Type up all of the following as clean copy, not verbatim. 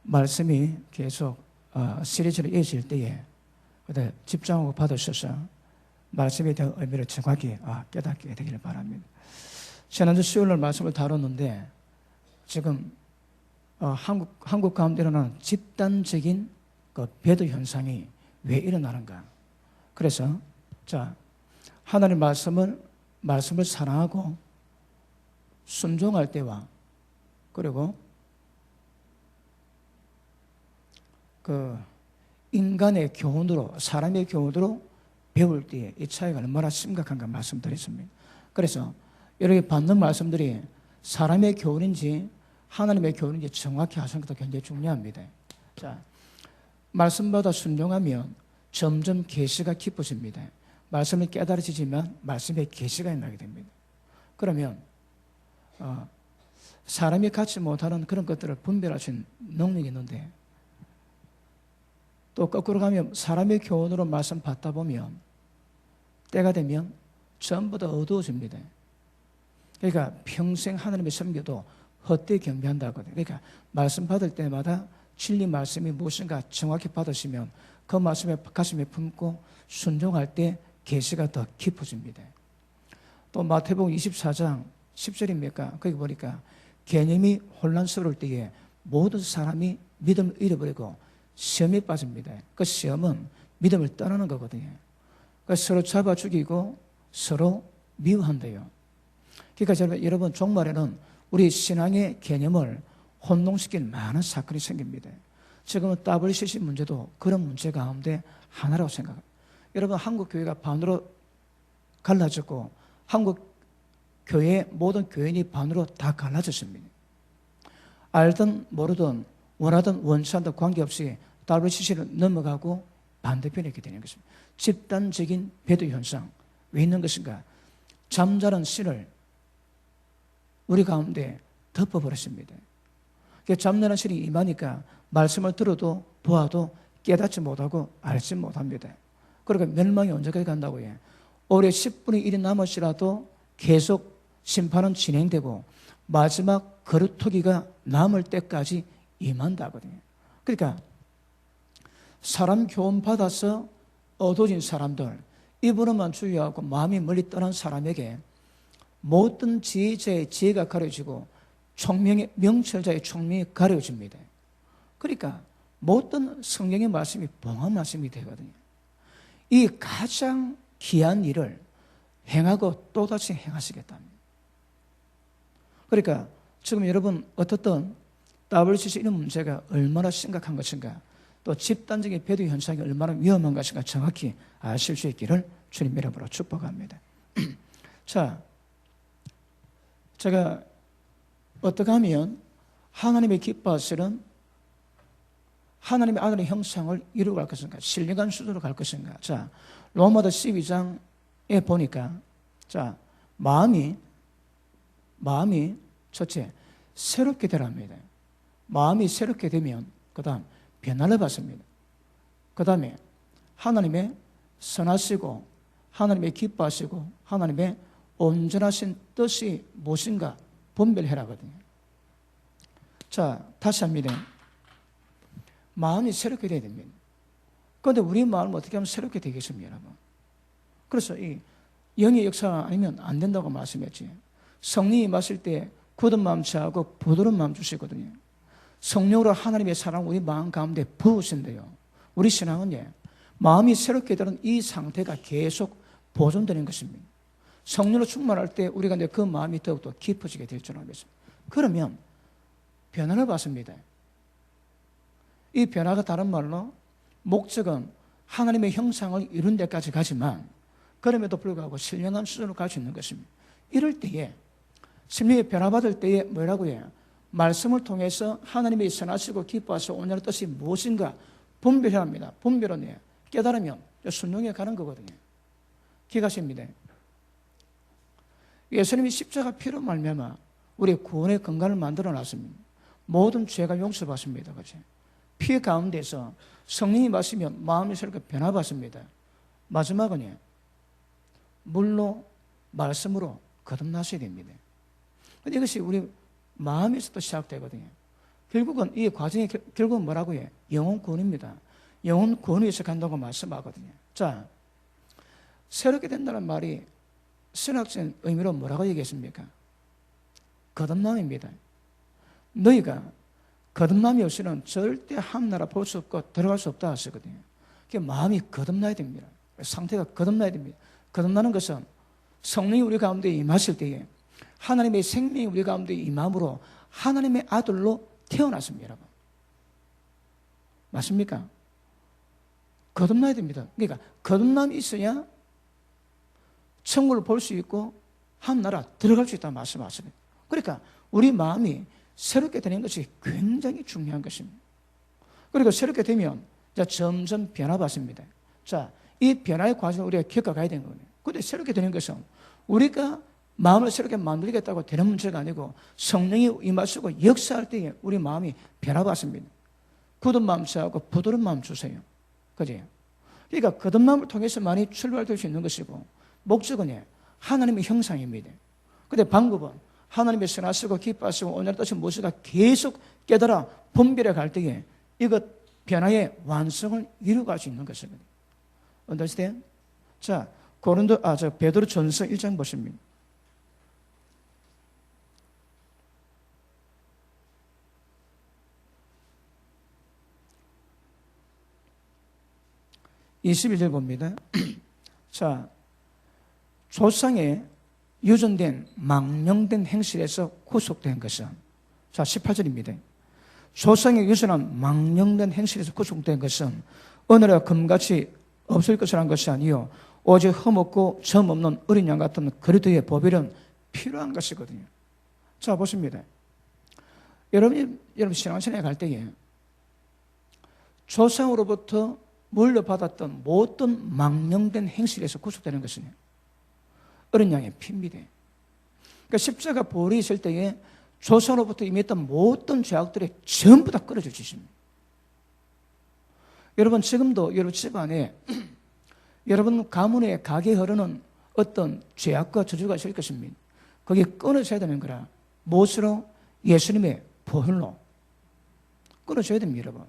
말씀이 계속 시리즈로 이어질 때에 집중하고 받으셔서 말씀에 대한 의미를 정확히 깨닫게 되기를 바랍니다. 지난주 수요일날 말씀을 다뤘는데 지금 한국 가운데 일어나는 집단적인 그 배도 현상이 왜 일어나는가? 그래서 하나님 말씀을 사랑하고 순종할 때와 그리고 그 인간의 교훈으로 사람의 교훈으로 배울 때에 이 차이가 얼마나 심각한가 말씀드렸습니다. 그래서 여러분이 받는 말씀들이 사람의 교훈인지 하나님의 교훈인지 정확히 하시는 것도 굉장히 중요합니다. 말씀받아 순종하면 점점 계시가 깊어집니다. 말씀을 깨달으시지만 말씀의 계시가 나게 됩니다. 그러면 사람이 갖지 못하는 그런 것들을 분별하신 능력이 있는데 또 거꾸로 가면 사람의 교훈으로 말씀 받다 보면 때가 되면 전부 다 어두워집니다. 그러니까 평생 하나님의 섬겨도 헛되이 경배한다거든요. 그러니까 말씀 받을 때마다 진리 말씀이 무엇인가 정확히 받으시면 그 말씀에 가슴에 품고 순종할 때 계시가 더 깊어집니다. 또 마태복음 24장 10절입니까? 거기 보니까 개념이 혼란스러울 때에 모든 사람이 믿음을 잃어버리고 시험에 빠집니다. 그 시험은 믿음을 떠나는 거거든요. 그러니까 서로 잡아 죽이고 서로 미워한대요. 그러니까 여러분 종말에는 우리 신앙의 개념을 혼동시킬 많은 사건이 생깁니다. 지금은 WCC 문제도 그런 문제 가운데 하나라고 생각합니다. 여러분 한국 교회가 반으로 갈라졌고 한국 교회의 모든 교인이 반으로 다 갈라졌습니다. 알든 모르든 원하든 원치 않든 관계없이 WCC를 넘어가고 반대편에 있게 되는 것입니다. 집단적인 배도 현상 왜 있는 것인가? 잠자는 신을 우리 가운데 덮어버렸습니다. 잠자는 신이 임하니까 말씀을 들어도 보아도 깨닫지 못하고 알지 못합니다. 그러니까 멸망이 언제까지 간다고 해? 올해 10분의 1이 남았이라도 계속 심판은 진행되고 마지막 거루터기가 남을 때까지 임한다거든요. 그러니까 사람 교훈 받아서 어두워진 사람들, 입으로만 주의하고 마음이 멀리 떠난 사람에게 모든 지혜자의 지혜가 가려지고 총명의 명철자의 총명이 가려집니다. 그러니까 모든 성경의 말씀이 봉합 말씀이 되거든요. 이 가장 귀한 일을 행하고 또다시 행하시겠답니다. 그러니까 지금 여러분 어떻든 WCC 이런 문제가 얼마나 심각한 것인가, 또 집단적인 배도 현상이 얼마나 위험한 것인가 정확히 아실 수 있기를 주님 이름으로 축복합니다. 제가 어떻게 하면 하나님의 기뻐하시는 하나님의 아들의 형상을 이루고 갈 것인가, 신령한 수준으로 갈 것인가. 로마서 12장에 보니까 마음이 첫째 새롭게 되랍니다. 마음이 새롭게 되면 그 다음 변화를 받습니다. 그 다음에 하나님의 선하시고 하나님의 기뻐하시고 하나님의 온전하신 뜻이 무엇인가 분별해라거든요. 다시 합니다. 마음이 새롭게 되어야 됩니다. 그런데 우리 마음은 어떻게 하면 새롭게 되겠습니까, 여러분? 그래서 이 영의 역사가 아니면 안 된다고 말씀했지. 성령이 마실 때 굳은 마음 취하고 부드러운 마음 주시거든요. 성령으로 하나님의 사랑 우리 마음 가운데 부으신대요. 우리 신앙은 마음이 새롭게 되는 이 상태가 계속 보존되는 것입니다. 성령으로 충만할 때 우리가 그 마음이 더욱더 깊어지게 될 줄 알겠습니다. 그러면 변화를 받습니다. 이 변화가 다른 말로 목적은 하나님의 형상을 이룬 데까지 가지만 그럼에도 불구하고 신령한 수준으로 갈 수 있는 것입니다. 이럴 때에 심령이 변화받을 때에 뭐라고 해요? 말씀을 통해서 하나님의 선하시고 기뻐하시고 온전한 뜻이 무엇인가 분별해야 합니다. 분별은 깨달으면 순종해 가는 거거든요. 기가십니다. 예수님이 십자가 피로 말미암아 우리 구원의 근간을 만들어 놨습니다. 모든 죄가 용서받습니다. 그렇지? 피 가운데서 성령이 마시면 마음이 새롭게 변화받습니다. 마지막은 물로 말씀으로 거듭나셔야 됩니다. 이것이 우리 마음에서도 시작되거든요. 결국은 이 과정이 결국은 뭐라고 해? 영혼 구원입니다. 영혼 구원이 위해서 간다고 말씀하거든요. 자, 새롭게 된다는 말이 신학적인 의미로 뭐라고 얘기했습니까? 거듭남입니다. 너희가 거듭남이 없이는 절대 하늘나라 볼 수 없고 들어갈 수 없다 하시거든요. 그게 마음이 거듭나야 됩니다. 상태가 거듭나야 됩니다. 거듭나는 것은 성령이 우리 가운데 임하실 때에 하나님의 생명이 우리 가운데 임함으로 하나님의 아들로 태어났습니다, 여러분. 맞습니까? 거듭나야 됩니다. 그러니까 거듭남이 있어야 천국을 볼 수 있고 하늘나라 들어갈 수 있다는 말씀하십니다. 그러니까 우리 마음이 새롭게 되는 것이 굉장히 중요한 것입니다. 그리고 새롭게 되면 점점 변화받습니다. 자, 이 변화의 과정을 우리가 겪어가야 되는 거예요. 그런데 새롭게 되는 것은 우리가 마음을 새롭게 만들겠다고 되는 문제가 아니고 성령이 임하시고 역사할 때에 우리 마음이 변화받습니다. 굳은 마음 취하고 부드러운 마음 주세요. 그죠? 그러니까 거듭남을 통해서만이 출발될 수 있는 것이고 목적은 하나님의 형상입니다. 그런데 방법은 하나님의 선하시고 기뻐하시고 오늘 뜻이 무엇이가 계속 깨달아 분별해 갈 때에 이것 변화의 완성을 이루어갈 수 있는 것입니다. understand? 자, 베드로 전서 1장 보십니다. (21절) 봅니다. 자, 조상의 유전된 망령된 행실에서 구속된 것은, 자 18절입니다. 조상의 유전한 망령된 행실에서 구속된 것은 오늘의 금같이 없을 것이라는 것이 아니요 오직 흠없고 점 없는 어린 양 같은 그리스도의 보혈은 필요한 것이거든요. 자 보십니다. 여러분 신앙생활에 갈 때에 조상으로부터 물려받았던 모든 망령된 행실에서 구속되는 것은 어린 양의 피입니다. 그러니까 십자가 보혈이 있을 때에 조상으로부터 임했던 모든 죄악들이 전부 다 끊어질 것입니다. 여러분 지금도 여러분 집안에 여러분 가문에 가게 흐르는 어떤 죄악과 저주가 있을 것입니다. 그게 끊어져야 되는 거라. 무엇으로? 예수님의 보혈로 끊어져야 됩니다, 여러분.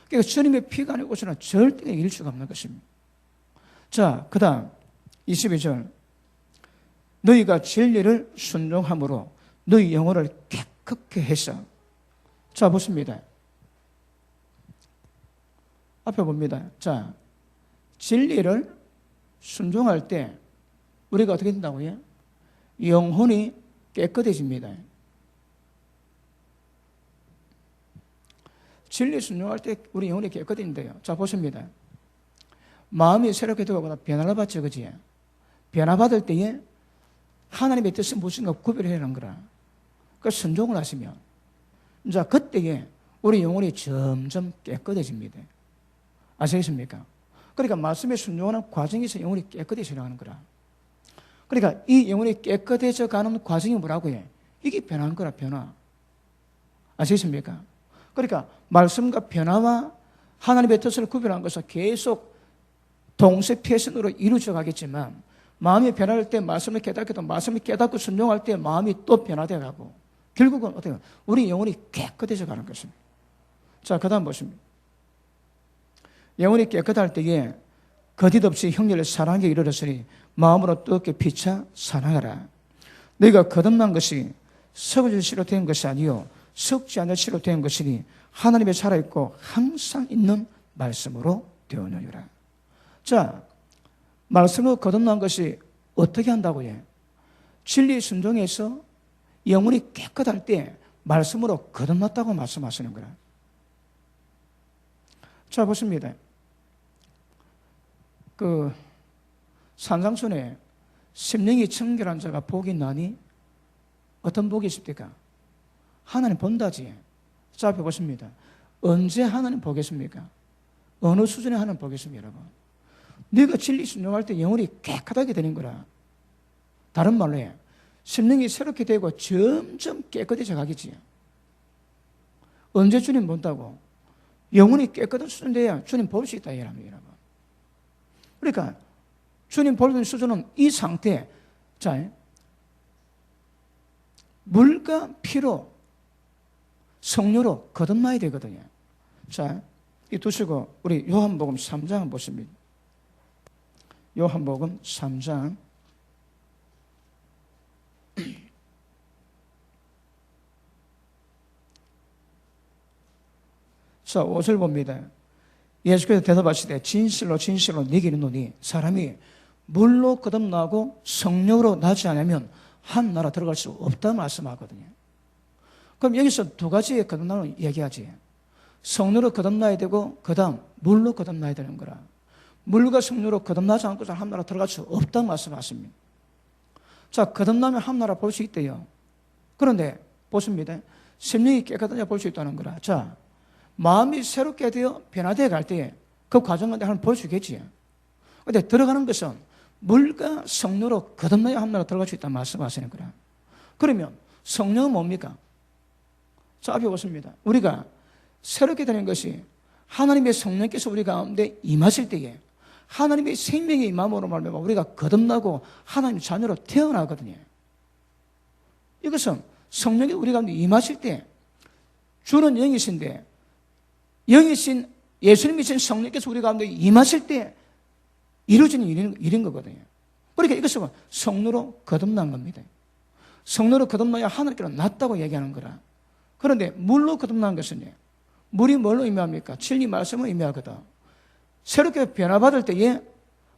그러니까 주님의 피가 아니고서는 절대 이길 수가 없는 것입니다. 자, 그 다음 22절. 너희가 진리를 순종함으로 너희 영혼을 깨끗게 해서. 자, 보십니다. 앞에 봅니다. 자, 진리를 순종할 때 우리가 어떻게 된다고요? 영혼이 깨끗해집니다. 진리 순종할 때 우리 영혼이 깨끗해진대요. 자, 보십니다. 마음이 새롭게 되거나 변화를 받죠, 그지? 변화받을 때에 하나님의 뜻은 무엇인가 구별해야 하는 거라. 그 순종을 하시면, 자, 그때에 우리 영혼이 점점 깨끗해집니다. 아시겠습니까? 그러니까 말씀에 순종하는 과정에서 영혼이 깨끗해져 가는 거라. 그러니까 이 영혼이 깨끗해져 가는 과정이 뭐라고 해? 이게 변화한 거라, 변화. 아시겠습니까? 그러니까 말씀과 변화와 하나님의 뜻을 구별한 것은 계속 동시패선으로 이루어져 가겠지만 마음이 변할 때 말씀을 깨닫게도 말씀을 깨닫고 순종할 때 마음이 또 변화되어 가고 결국은 어떻게 해요? 우리 영혼이 깨끗해져 가는 것입니다. 자, 그 다음 보십니다. 영혼이 깨끗할 때에 거짓없이 형제를 사랑하게 이르렀으니 마음으로 뜨겁게 피차 사랑하라. 너희가 거듭난 것이 썩어질 씨로 된 것이 아니요 썩지 않을 씨로 된 것이니 하나님의 살아있고 항상 있는 말씀으로 되어느니라. 자, 말씀으로 거듭난 것이 어떻게 한다고 해? 진리 순종해서 영혼이 깨끗할 때 말씀으로 거듭났다고 말씀하시는 거라. 자, 보십니다. 산상순에 심령이 청결한 자가 복이 나니 어떤 복이 있습니까? 하나님 본다지. 자, 앞에 보십니다. 언제 하나님 보겠습니까? 어느 수준에 하나님 보겠습니까, 여러분? 네가 진리 순종할 때 영혼이 깨끗하게 되는 거라. 다른 말로 해. 심령이 새롭게 되고 점점 깨끗해져 가겠지. 언제 주님 본다고? 영혼이 깨끗한 수준 돼야 주님 볼 수 있다, 여러분. 그러니까 주님 볼 수 있는 수준은 이 상태. 자, 물과 피로 성령으로 거듭나야 되거든요. 자, 이 두시고 우리 요한복음 3장 보십니다. 요한복음 3장 자, 5절 봅니다. 예수께서 대답하시되 진실로 진실로 네게 이르노니 사람이 물로 거듭나고 성령으로 나지 않으면 한 나라 들어갈 수 없다 말씀하거든요. 그럼 여기서 두 가지의 거듭남을 얘기하지. 성령으로 거듭나야 되고 그 다음 물로 거듭나야 되는 거라. 물과 성령으로 거듭나지 않고서 한 나라 들어갈 수 없다 말씀하십니다. 자, 거듭나면 한 나라 볼 수 있대요. 그런데 보십니다. 심령이 깨끗하냐 볼 수 있다는 거라. 자, 마음이 새롭게 되어 변화되어 갈 때에 그 과정을 한번 볼 수 있겠지. 그런데 들어가는 것은 물과 성령으로 거듭나야 한 나라 들어갈 수 있다 말씀하시는 거라. 그러면 성령은 뭡니까? 자, 앞에 보십니다. 우리가 새롭게 되는 것이 하나님의 성령께서 우리 가운데 임하실 때에 하나님의 생명의 임함으로 말하면 우리가 거듭나고 하나님의 자녀로 태어나거든요. 이것은 성령이 우리 가운데 임하실 때 주는 영이신데 영이신 예수님이신 성령께서 우리 가운데 임하실 때 이루어지는 일인 거거든요. 그러니까 이것은 성령으로 거듭난 겁니다. 성령으로 거듭나야 하나님께로 났다고 얘기하는 거라. 그런데 물로 거듭난 것은요. 물이 뭘로 의미합니까? 진리 말씀을 의미하거든. 새롭게 변화받을 때에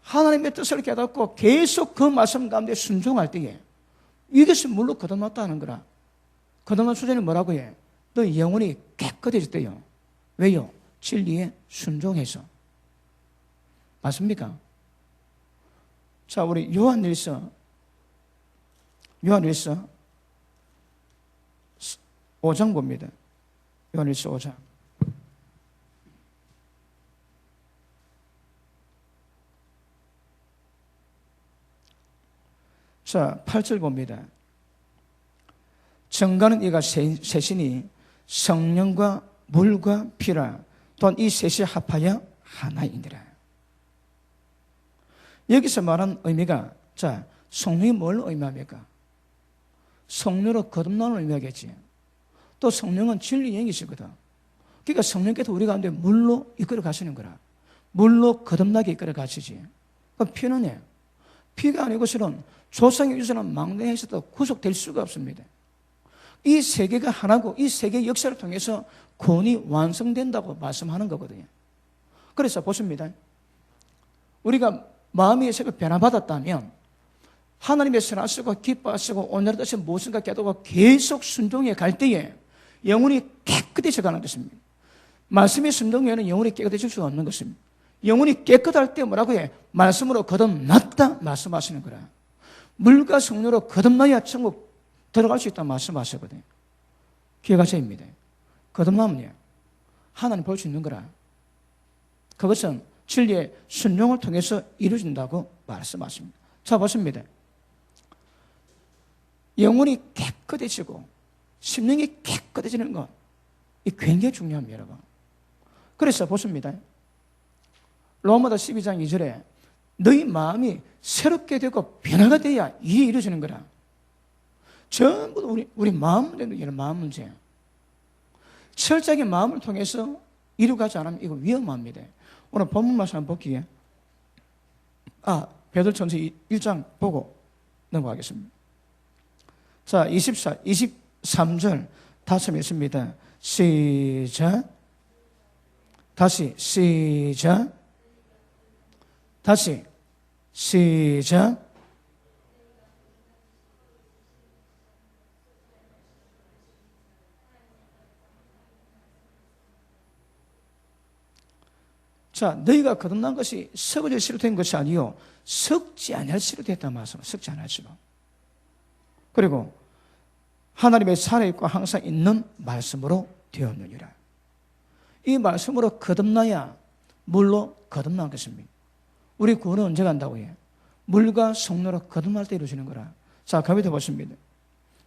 하나님의 뜻을 깨닫고 계속 그 말씀 가운데 순종할 때에 이것이 물로 거듭났다는 거라. 거듭난 수준이 뭐라고 해? 너 영혼이 깨끗해졌대요. 왜요? 진리에 순종해서. 맞습니까? 자, 우리 요한일서 5장 봅니다. 요한일서 5장. 자, 8절 봅니다. 정가는 이가 셋이니 성령과 물과 피라 또한 이 셋이 합하여 하나이니라. 여기서 말한 의미가, 자, 성령이 뭘 의미합니까? 성령으로 거듭나는 의미하겠지. 또 성령은 진리 영이시거든. 그러니까 성령께서 우리 가운데 물로 이끌어 가시는 거라. 물로 거듭나게 이끌어 가시지. 그럼 피는 피가 아니고서는 조상의 유전한 망대에서도 구속될 수가 없습니다. 이 세계가 하나고 이 세계의 역사를 통해서 구원이 완성된다고 말씀하는 거거든요. 그래서 보십니다. 우리가 마음이 새롭게 변화받았다면 하나님의 선하시고 기뻐하시고 오늘의 뜻이 무엇인가 깨닫고 계속 순종해 갈 때에 영혼이 깨끗해져 가는 것입니다. 말씀의 순종에는 영혼이 깨끗해질 수가 없는 것입니다. 영혼이 깨끗할 때 뭐라고 해? 말씀으로 거듭났다 말씀하시는 거라. 물과 성령으로 거듭나야 천국 들어갈 수 있다 말씀하시거든요. 기회가제입니다. 거듭나면요 하나님 볼 수 있는 거라. 그것은 진리의 순종을 통해서 이루어진다고 말씀하십니다. 자, 보십니다. 영혼이 깨끗해지고 심령이 깨끗해지는 것, 이 굉장히 중요합니다, 여러분. 그래서 보십니다. 로마서 12장 2절에 너희 마음이 새롭게 되고 변화가 돼야 일이 이루어지는 거라. 전부 우리 마음 문제는 마음 문제예요. 철저하게 마음을 통해서 이루어가지 않으면 이거 위험합니다. 오늘 본문 말씀 한번 볼게요. 베드로전서 1장 보고 넘어가겠습니다. 자, 23절 다시 읽습니다. 시작. 다시 시작. 다시 시작. 자, 너희가 거듭난 것이 썩어질 시로 된 것이 아니요 썩지 아니할 시로 됐다 말씀. 썩지 않을 시로. 그리고 하나님의 살아있고 항상 있는 말씀으로 되었느니라. 이 말씀으로 거듭나야 물로 거듭난 것입니다. 우리 구원은 언제 간다고 해요? 물과 성령으로 거듭날 때 이루어지는 거라. 자, 그 밑에 보십니다.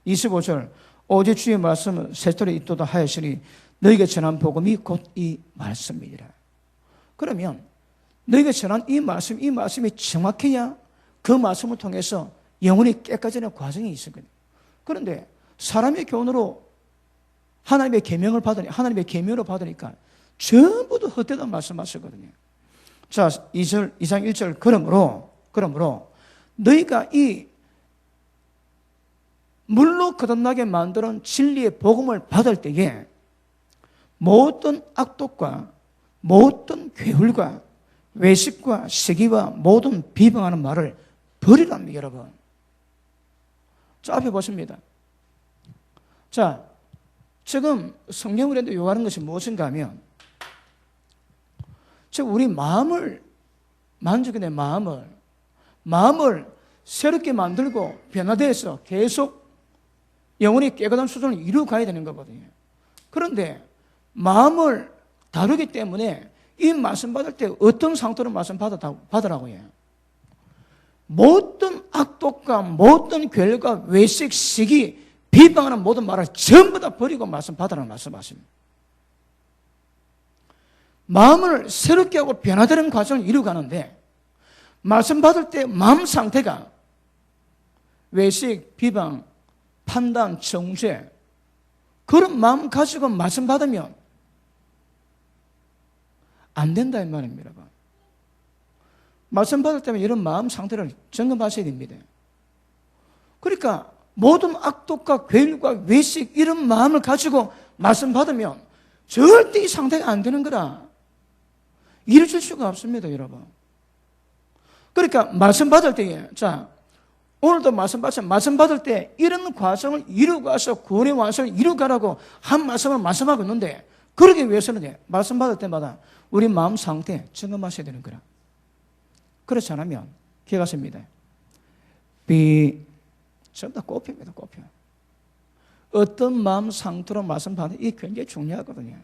25절 오직 주의 말씀은 새토리 있도다 하였으니 너희에게 전한 복음이 곧 이 말씀이니라. 그러면 너희가 전한 이 말씀이 정확해야 그 말씀을 통해서 영혼이 깨끗해지는 과정이 있었거든요. 그런데 사람의 교훈으로 하나님의 계명을 받으니 하나님의 계명을 받으니까 전부 다 헛되다 말씀하셨거든요. 자, 2장 1절 그러므로 너희가 이 물로 거듭나게 만드는 진리의 복음을 받을 때에 모든 악독과 모든 괴울과 외식과 시기와 모든 비방하는 말을 버리랍니다, 여러분. 자, 앞에 보십니다. 자, 지금 성경을 우리한테 요구하는 것이 무엇인가 하면, 지금 우리 마음을 만족의 마음을 새롭게 만들고 변화돼서 계속 영혼이 깨끗한 수준을 이루어 가야 되는 거거든요. 그런데 마음을 다루기 때문에 이 말씀 받을 때 어떤 상태로 말씀 받으라고요? 모든 악독과 모든 괴력과 외식, 시기, 비방하는 모든 말을 전부 다 버리고 말씀 받으라는 말씀하십니다. 마음을 새롭게 하고 변화되는 과정을 이루어가는데 말씀 받을 때 마음 상태가 외식, 비방, 판단, 정죄 그런 마음 가지고 말씀 받으면 안 된다 이 말입니다. 말씀 받을 때면 이런 마음 상태를 점검하셔야 됩니다. 그러니까 모든 악독과 괴일과 외식 이런 마음을 가지고 말씀 받으면 절대 이 상태가 안 되는 거라. 이루어질 수가 없습니다, 여러분. 그러니까 말씀 받을 때에, 자, 오늘도 말씀 받을 때 이런 과정을 이루어가서 구원의 완성을 이루어가라고 한 말씀을 말씀하고 있는데, 그러기 위해서는 말씀 받을 때마다 우리 마음 상태 점검하셔야 되는 거라. 그렇지 않으면 기억하십니다. 전부 다 꼽힙니다, 꼽혀. 어떤 마음 상태로 말씀 받는 이게 굉장히 중요하거든요.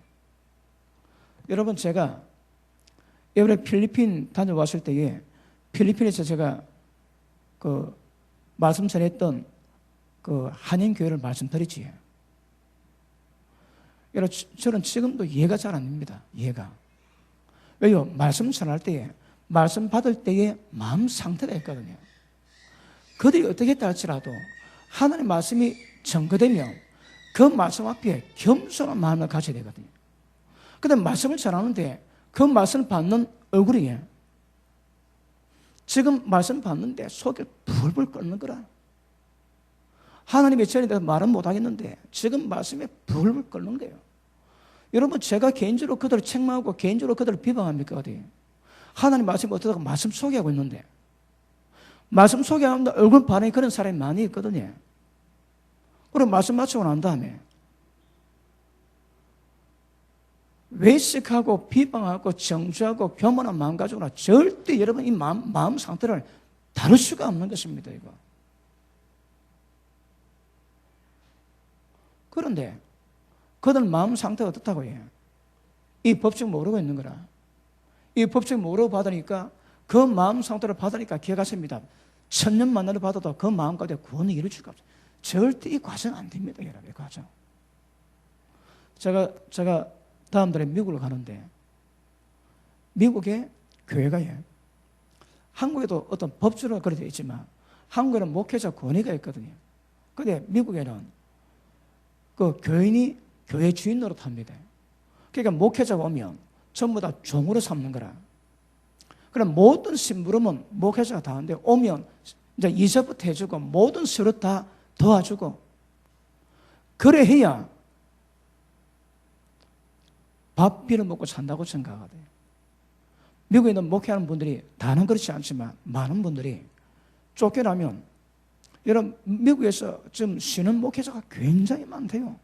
여러분, 제가 이번에 필리핀 다녀왔을 때에 필리핀에서 제가 그 말씀 전했던 그 한인교회를 말씀드리지. 여러분, 저는 지금도 이해가 잘 안 됩니다. 이해가. 왜요? 말씀 전할 때에, 말씀 받을 때에 마음 상태가 있거든요. 그들이 어떻게 했다 할지라도 하나님의 말씀이 전거되면 그 말씀 앞에 겸손한 마음을 가져야 되거든요. 그런데 말씀을 전하는데 그 말씀을 받는 얼굴이 지금 말씀 받는데 속이 불불 끓는 거라. 하나님의 전에 대해서 말은 못하겠는데 지금 말씀에 불불 끓는 거예요. 여러분, 제가 개인적으로 그들을 책망하고 개인적으로 그들을 비방합니까? 어디? 하나님 말씀이 어떻다고 말씀 소개하고 있는데 말씀 소개하는데 얼굴 반응이 그런 사람이 많이 있거든요. 그리고 말씀 마치고 난 다음에 외식하고 비방하고 정죄하고 교만한 마음 가지고는 절대 여러분 이 마음 상태를 다룰 수가 없는 것입니다. 이거. 그런데 그들 마음 상태가 어떻다고 해요? 이 법칙 모르고 있는 거라. 이 법칙 모르고 받으니까 그 마음 상태를 받으니까 기억하십니다. 1000년 만나를 받아도 그 마음 가운데 구원을 이룰 수가 없어요. 절대 이 과정 안 됩니다, 여러분. 이 과정. 제가 다음 달에 미국을 가는데 미국에 교회가 한국에도 어떤 법주로 그렇게 되어 있지만 한국에는 목회자 권위가 있거든요. 그런데 미국에는 그 교인이 교회 주인 노릇합니다. 그러니까 목회자가 오면 전부 다 종으로 삼는 거라. 그럼 모든 심부름은 목회자가 다 하는데 오면 이제 이자부터 해주고 모든 서로 다 도와주고 그래 해야 밥비를 먹고 산다고 생각하거든요. 미국에 있는 목회하는 분들이 다는 그렇지 않지만 많은 분들이 쫓겨나면 여러분 미국에서 지금 쉬는 목회자가 굉장히 많대요.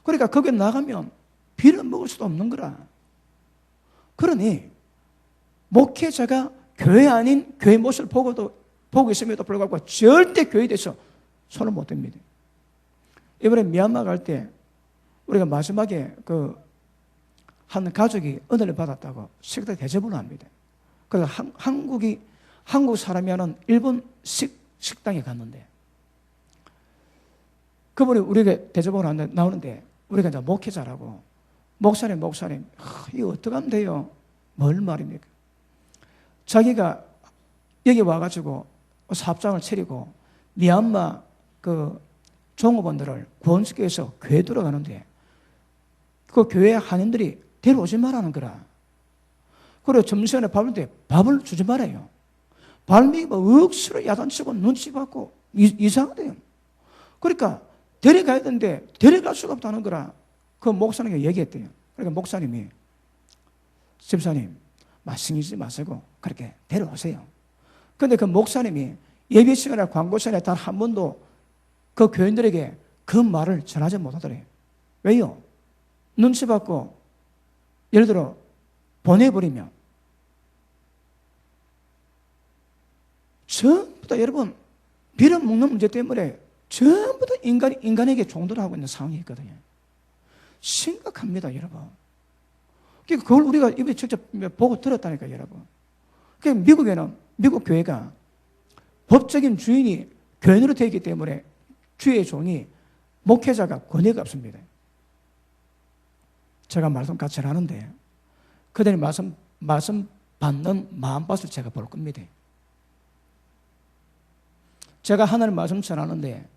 그러니까 거기에 나가면 비를 먹을 수도 없는 거라. 그러니 목회자가 교회 아닌 교회 모습을 보고 있음에도 불구하고 절대 교회에 대해서 손을 못 댑니다. 이번에 미얀마 갈 때 우리가 마지막에 한 가족이 은혜를 받았다고 식당 대접을 합니다. 그래서 한국 사람이 하는 일본 식당에 갔는데 그분이 우리에게 대접을 나오는데 우리가 이제 목회자라고 목사님 이거 어떻게 하면 돼요? 뭘 말입니까? 자기가 여기 와가지고 사업장을 차리고 미얀마 종업원들을 구원시켜서 교회 들어가는데 그 교회 한인들이 데려오지 말라는 거라. 그리고 점심시간에 밥을 때 밥을 주지 말아요. 발미가 억수로 야단치고 눈치 받고 이상하대요. 그러니까 데려가야 되는데 데려갈 수가 없다는 거라. 그 목사님이 얘기했대요. 그러니까 목사님이 집사님 말씀이지 마시고 그렇게 데려오세요. 그런데 그 목사님이 예배 시간에 광고 시간에 단 한 번도 그 교인들에게 그 말을 전하지 못하더래요. 왜요? 눈치 받고 예를 들어 보내버리면 전부 다 여러분 빌어먹는 문제 때문에 전부 다 인간에게 종도를 하고 있는 상황이 있거든요. 심각합니다, 여러분. 그러니까 그걸 우리가 입에 직접 보고 들었다니까, 여러분. 그러니까 미국에는 미국 교회가 법적인 주인이 교인으로 되어 있기 때문에 주의 종이 목회자가 권위가 없습니다. 제가 말씀 같이 하는데 그들이 말씀 받는 마음밭을 제가 볼 겁니다. 제가 하나님 말씀 전하는데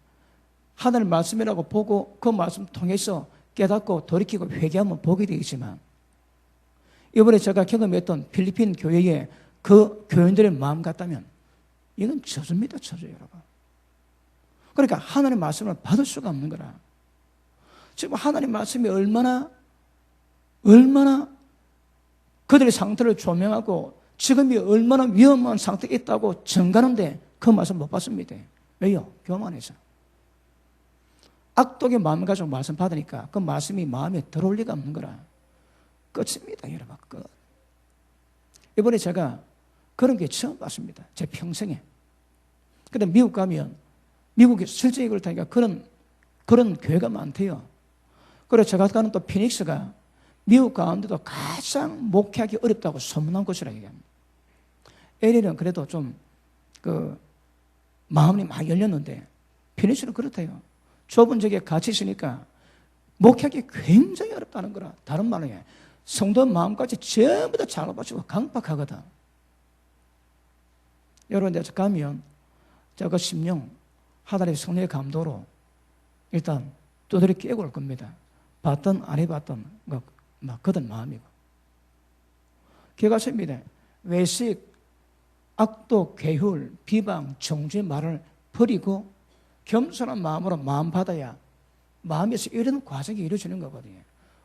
하나님 말씀이라고 보고 그 말씀 통해서 깨닫고 돌이키고 회개하면 복이 되겠지만 이번에 제가 경험했던 필리핀 교회의 그 교인들의 마음 같다면 이건 저주입니다, 저주 여러분. 그러니까 하나님 말씀을 받을 수가 없는 거라. 지금 하나님 말씀이 얼마나 그들의 상태를 조명하고 지금이 얼마나 위험한 상태에 있다고 전가하는데 그 말씀 못 받습니다. 왜요? 교만해서. 악독의 마음 가지고 말씀 받으니까 그 말씀이 마음에 들어올 리가 없는 거라. 끝입니다, 여러분. 끝. 이번에 제가 그런 게 처음 봤습니다. 제 평생에. 근데 미국 가면 미국에 실제 이걸 타니까 그런 교회가 많대요. 그래서 제가 가는 또 피닉스가 미국 가운데도 가장 목회하기 어렵다고 소문난 곳이라 얘기합니다. LA는 그래도 좀 마음이 많이 열렸는데 피닉스는 그렇대요. 좁은 적에 같이 있으니까 목회하기 굉장히 어렵다는 거라. 다른 말로 해. 성도 마음까지 전부 다 잘라버리고 강박하거든. 여러분, 내가 가면 제가 그 심령 하나님의 성령의 감도로 일단 두드려 깨고 올 겁니다. 봤던 안 해봤던 막 그들 마음이고. 기가십니다. 외식, 악독, 괴hul, 비방, 정죄의 말을 버리고 겸손한 마음으로 마음 받아야 마음에서 이런 과정이 이루어지는 거거든요.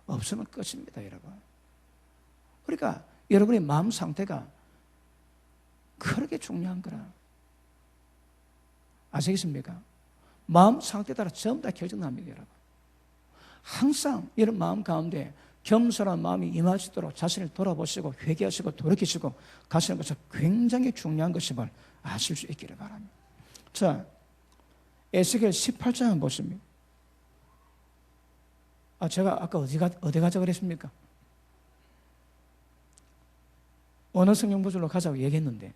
없으면 끝입니다, 여러분. 그러니까 여러분의 마음 상태가 그렇게 중요한 거라. 아시겠습니까? 마음 상태에 따라 전부 다 결정납니다, 여러분. 항상 이런 마음 가운데 겸손한 마음이 임하시도록 자신을 돌아보시고 회개하시고 돌이키시고 가시는 것은 굉장히 중요한 것임을 아실 수 있기를 바랍니다. 자, 에스겔 18장 한번 보십니다. 제가 아까 어디 가자 그랬습니까? 어느 성경 구절로 가자고 얘기했는데.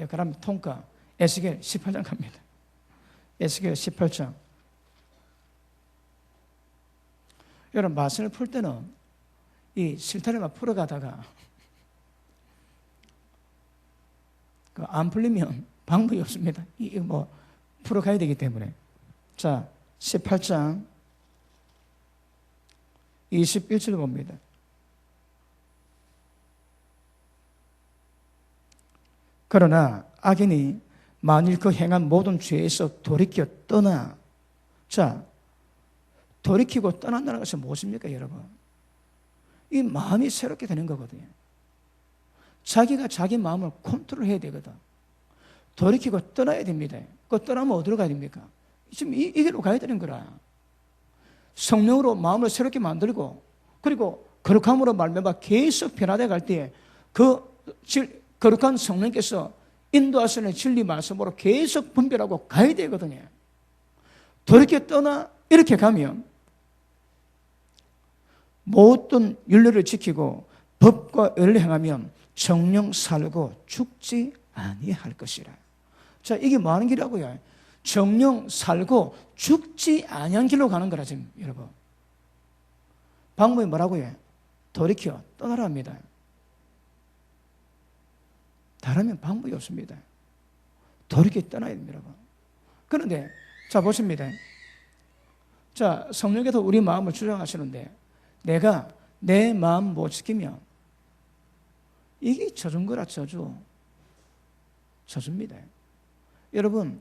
그러면 통과 에스겔 18장 갑니다. 에스겔 18장. 여러분, 말씀을 풀 때는 이 실타래만 풀어가다가 안 풀리면 방법이 없습니다. 이거 풀어가야 되기 때문에. 자, 18장 21절 봅니다. 그러나 악인이 만일 그 행한 모든 죄에서 돌이켜 떠나. 자, 돌이키고 떠난다는 것은 무엇입니까, 여러분? 이 마음이 새롭게 되는 거거든요. 자기가 자기 마음을 컨트롤해야 되거든. 돌이키고 떠나야 됩니다. 떠나면 어디로 가야 됩니까? 지금 이 길로 가야 되는 거라. 성령으로 마음을 새롭게 만들고 그리고 거룩함으로 말미암아 계속 변화되어 갈 때에 거룩한 성령께서 인도하시는 진리 말씀으로 계속 분별하고 가야 되거든요. 돌이켜 떠나 이렇게 가면 모든 윤례를 지키고 법과 의를 행하면 정령 살고 죽지 아니할 것이라. 자, 이게 뭐 하는 길이라고요? 정령 살고 죽지 아니한 길로 가는 거라 지금 여러분. 방법이 뭐라고요? 돌이켜 떠나라 합니다. 다르면 방법이 없습니다. 돌이켜 떠나야 됩니다, 여러분. 그런데 자 보십니다. 자, 성령께서 우리 마음을 주장하시는데 내가 내 마음 못 지키면 이게 저준 거라 저주입니다. 여러분,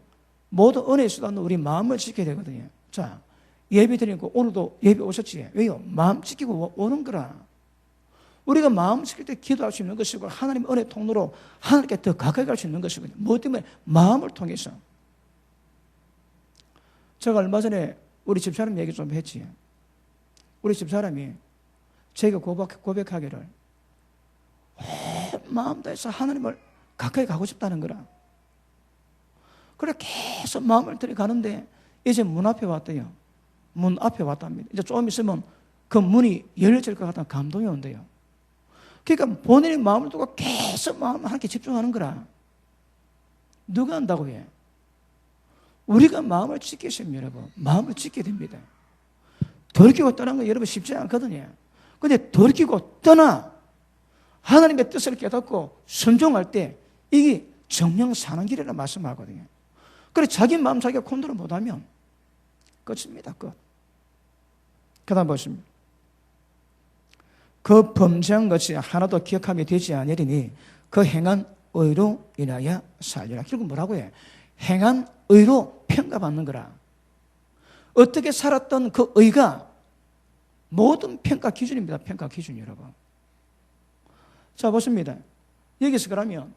모두 은혜의 수단으로 우리 마음을 지켜야 되거든요. 자, 예배 드리고 오늘도 예배 오셨지? 왜요? 마음 지키고 오는 거라. 우리가 마음 지킬 때 기도할 수 있는 것이고 하나님의 은혜 통로로 하나님께 더 가까이 갈 수 있는 것이거든요. 무엇 때문에? 마음을 통해서. 제가 얼마 전에 우리 집사람 얘기 좀 했지. 우리 집사람이 제가 고백하기를 마음 다해서 하나님을 가까이 가고 싶다는 거라. 그래 계속 마음을 들여가는데 이제 문 앞에 왔대요. 문 앞에 왔답니다. 이제 조금 있으면 그 문이 열려질 것 같다는 감동이 온대요. 그러니까 본인의 마음을 두고 계속 마음을 하나님께 집중하는 거라. 누가 한다고 해? 우리가 마음을 지키시면 여러분, 마음을 지켜야 됩니다. 돌이키고 떠난 건 여러분 쉽지 않거든요. 근데 돌이키고 떠나 하나님의 뜻을 깨닫고 순종할 때 이게 정령 사는 길이라 말씀하거든요. 그래 자기 마음 자기가 컨트롤 못하면 끝입니다. 끝. 그 다음 보십니다. 그 범죄한 것이 하나도 기억하며 되지 아니하리니 그 행한 의로 인하여 살리라. 결국 뭐라고 해? 행한 의로 평가받는 거라. 어떻게 살았던 그 의가 모든 평가 기준입니다. 평가 기준 여러분. 자 보십니다. 여기서 그러면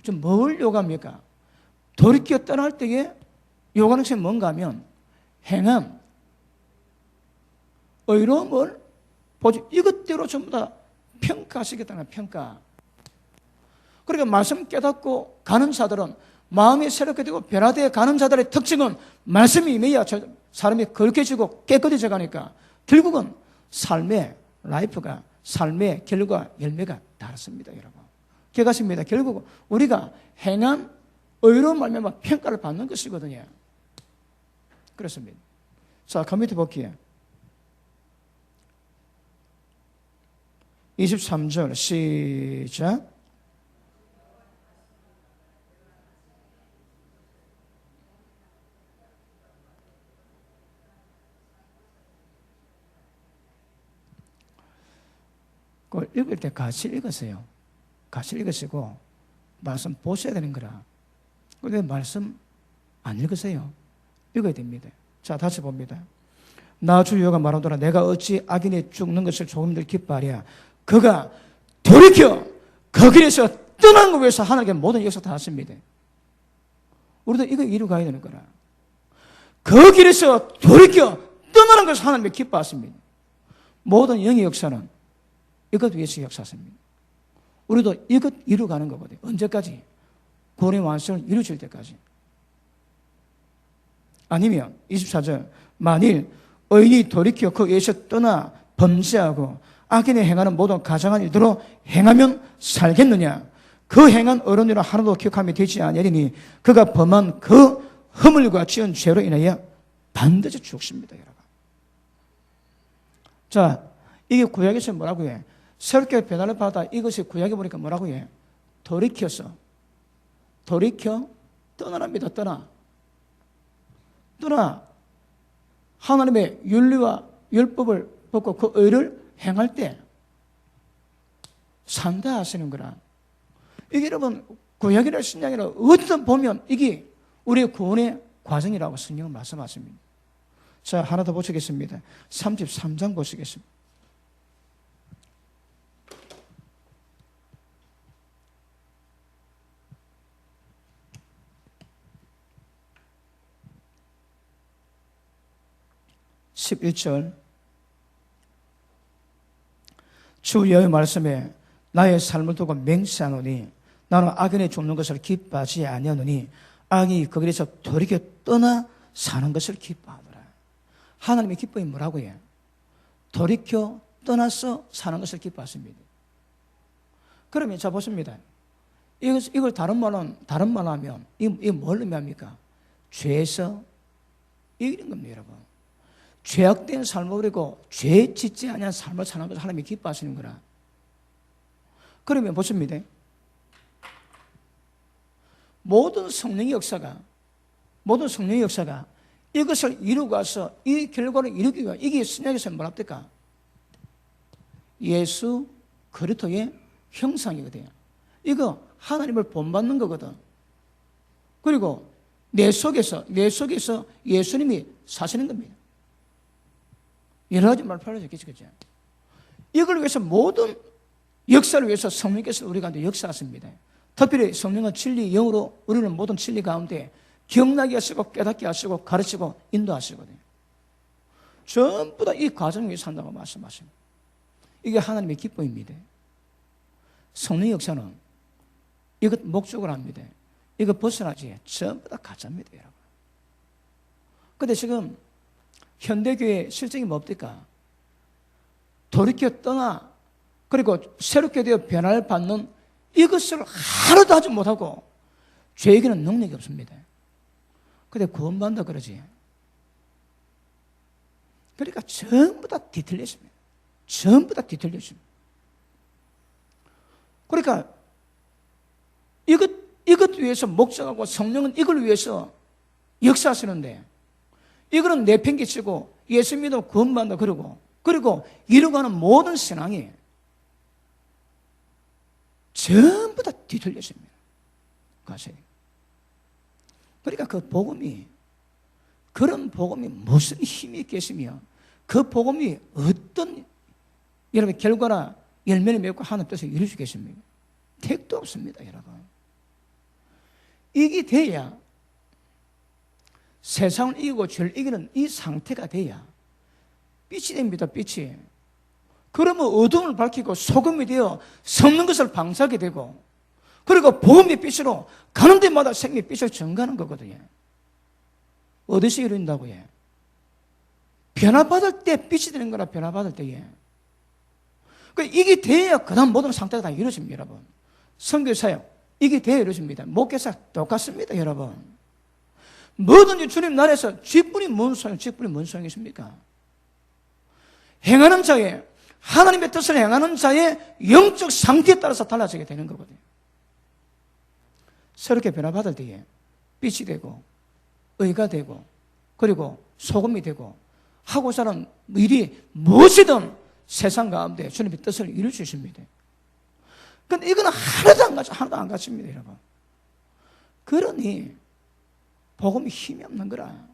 좀 뭘 요구합니까? 돌이켜 떠날 때에 요구하는 것이 뭔가 하면 행한 의로움을 보지 이것대로 전부 다 평가하시겠다는 평가. 그러니까 말씀 깨닫고 가는 자들은 마음이 새롭게 되고 변화되어 가는 자들의 특징은 말씀이 임해야 사람이 거룩해지고 깨끗해져 가니까 결국은 삶의 라이프가 삶의 결과 열매가 다릅니다. 여러분 기억하십니다. 결국 우리가 행한 의로운 말미암아 평가를 받는 것이거든요. 그렇습니다. 자, 그 밑에 볼게요. 23절 시작. 그걸 읽을 때 같이 읽으세요. 같이 읽으시고 말씀 보셔야 되는 거라. 그런데 말씀 안 읽으세요. 읽어야 됩니다. 자, 다시 봅니다. 나 주 여호와가 말하노라 내가 어찌 악인이 죽는 것을 조금들 기뻐하랴. 그가 돌이켜 그 길에서 떠난 것 위해서 하나님께 모든 역사 다 하십니다. 우리도 이거 이루 가야 되는 거라. 그 길에서 돌이켜 떠나는 것을 하나님께 기뻐하십니다. 모든 영의 역사는 이것 위해서 역사하십니다. 우리도 이것 이루 가는 거거든요. 언제까지? 구원의 완성을 이루어질 때까지. 아니면 24절 만일 의인이 돌이켜 그 위에서 떠나 범죄하고 악인이 행하는 모든 가장한 일대로 행하면 살겠느냐? 그 행한 어른이라 하나도 기억하며 되지 아니하리니 그가 범한 그 허물과 지은 죄로 인하여 반드시 죽습니다. 여러분. 자, 이게 구약에서 뭐라고 해? 새롭게 변화를 받아 이것이 구약에 보니까 뭐라고 해? 돌이켜 떠나랍니다. 떠나 하나님의 윤리와 율법을 벗고 그 의를 행할 때 산다 하시는 거라. 이게 여러분 구약이나 신약이나 어디든 보면 이게 우리의 구원의 과정이라고 성경은 말씀하십니다. 자, 하나 더 보시겠습니다. 33장 보시겠습니다. (11절) 주 여호와의 말씀에 나의 삶을 두고 맹세하노니 나는 악인이 죽는 것을 기뻐하지 아니하노니 악이 그 길에서 돌이켜 떠나 사는 것을 기뻐하노라. 하나님의 기쁨이 뭐라고 해요? 돌이켜 떠나서 사는 것을 기뻐하십니다. 그러면 자 보십니다. 이걸 다른 말로 하면 이게 뭘 의미합니까? 죄에서 이기는 겁니다, 여러분. 죄악된 삶을 버리고 죄 짓지 아니한 삶을 사는 것을 하나님이 기뻐하시는 거라. 그러면 보십니다. 모든 성령의 역사가 이것을 이루고 가서 이 결과를 이루기 위해 이게 신약에서 뭐랍니까? 예수 그리스도의 형상이거든요. 이거 하나님을 본받는 거거든. 그리고 내 속에서 예수님이 사시는 겁니다. 여러 가지 말표를 적겠죠. 이걸 위해서 모든 역사를 위해서 성령께서 우리 가운데 역사하십니다. 특별히 성령은 진리 영으로 우리는 모든 진리 가운데 기억나게 하시고 깨닫게 하시고 가르치고 인도하시거든요. 전부 다 이 과정 위에 산다고 말씀하십니다. 이게 하나님의 기쁨입니다. 성령의 역사는 이것 목적으로 합니다. 이거 벗어나지 전부 다 가짜입니다, 여러분. 근데 지금 현대교회 실정이 뭡니까? 돌이켜 떠나 그리고 새롭게 되어 변화를 받는 이것을 하루도 하지 못하고 죄에게는 능력이 없습니다. 근데 구원받는다 그러지. 그러니까 전부 다 뒤틀렸습니다. 전부 다 뒤틀렸습니다. 그러니까 이것 위해서 목적하고 성령은 이걸 위해서 역사하시는데 이거는 내팽개치고 예수 믿어 구원받는다 그리고 이루어가는 모든 신앙이 전부 다 뒤틀렸습니다. 가세요. 그러니까 그 복음이 그런 복음이 무슨 힘이 있겠으며 그 복음이 어떤 여러분 결과나 열매를 맺고 하나님 뜻을 이룰 수 있겠습니까? 택도 없습니다, 여러분. 이게 돼야 세상을 이기고 죄를 이기는 이 상태가 돼야 빛이 됩니다, 빛이. 그러면 어둠을 밝히고 소금이 되어 섞는 것을 방사하게 되고 그리고 복음의 빛으로 가는 데마다 생명의 빛을 증가하는 거거든요. 어디서 이룬다고요? 변화받을 때 빛이 되는 거라 변화받을 때에. 이게 돼야 그 다음 모든 상태가 다 이루어집니다, 여러분. 선교사역, 이게 돼야 이루어집니다. 목회사 똑같습니다, 여러분. 뭐든지 주님 나라에서 쥐뿔이 뭔 소용이십니까? 행하는 자의, 하나님의 뜻을 행하는 자의 영적 상태에 따라서 달라지게 되는 거거든요. 새롭게 변화받을 때에 빛이 되고, 의가 되고, 그리고 소금이 되고, 하고자 하는 일이 무엇이든 세상 가운데 주님의 뜻을 이룰 수 있습니다. 근데 이거는 하나도 안 갖춥니다, 여러분. 그러니, 복음이 힘이 없는 거라.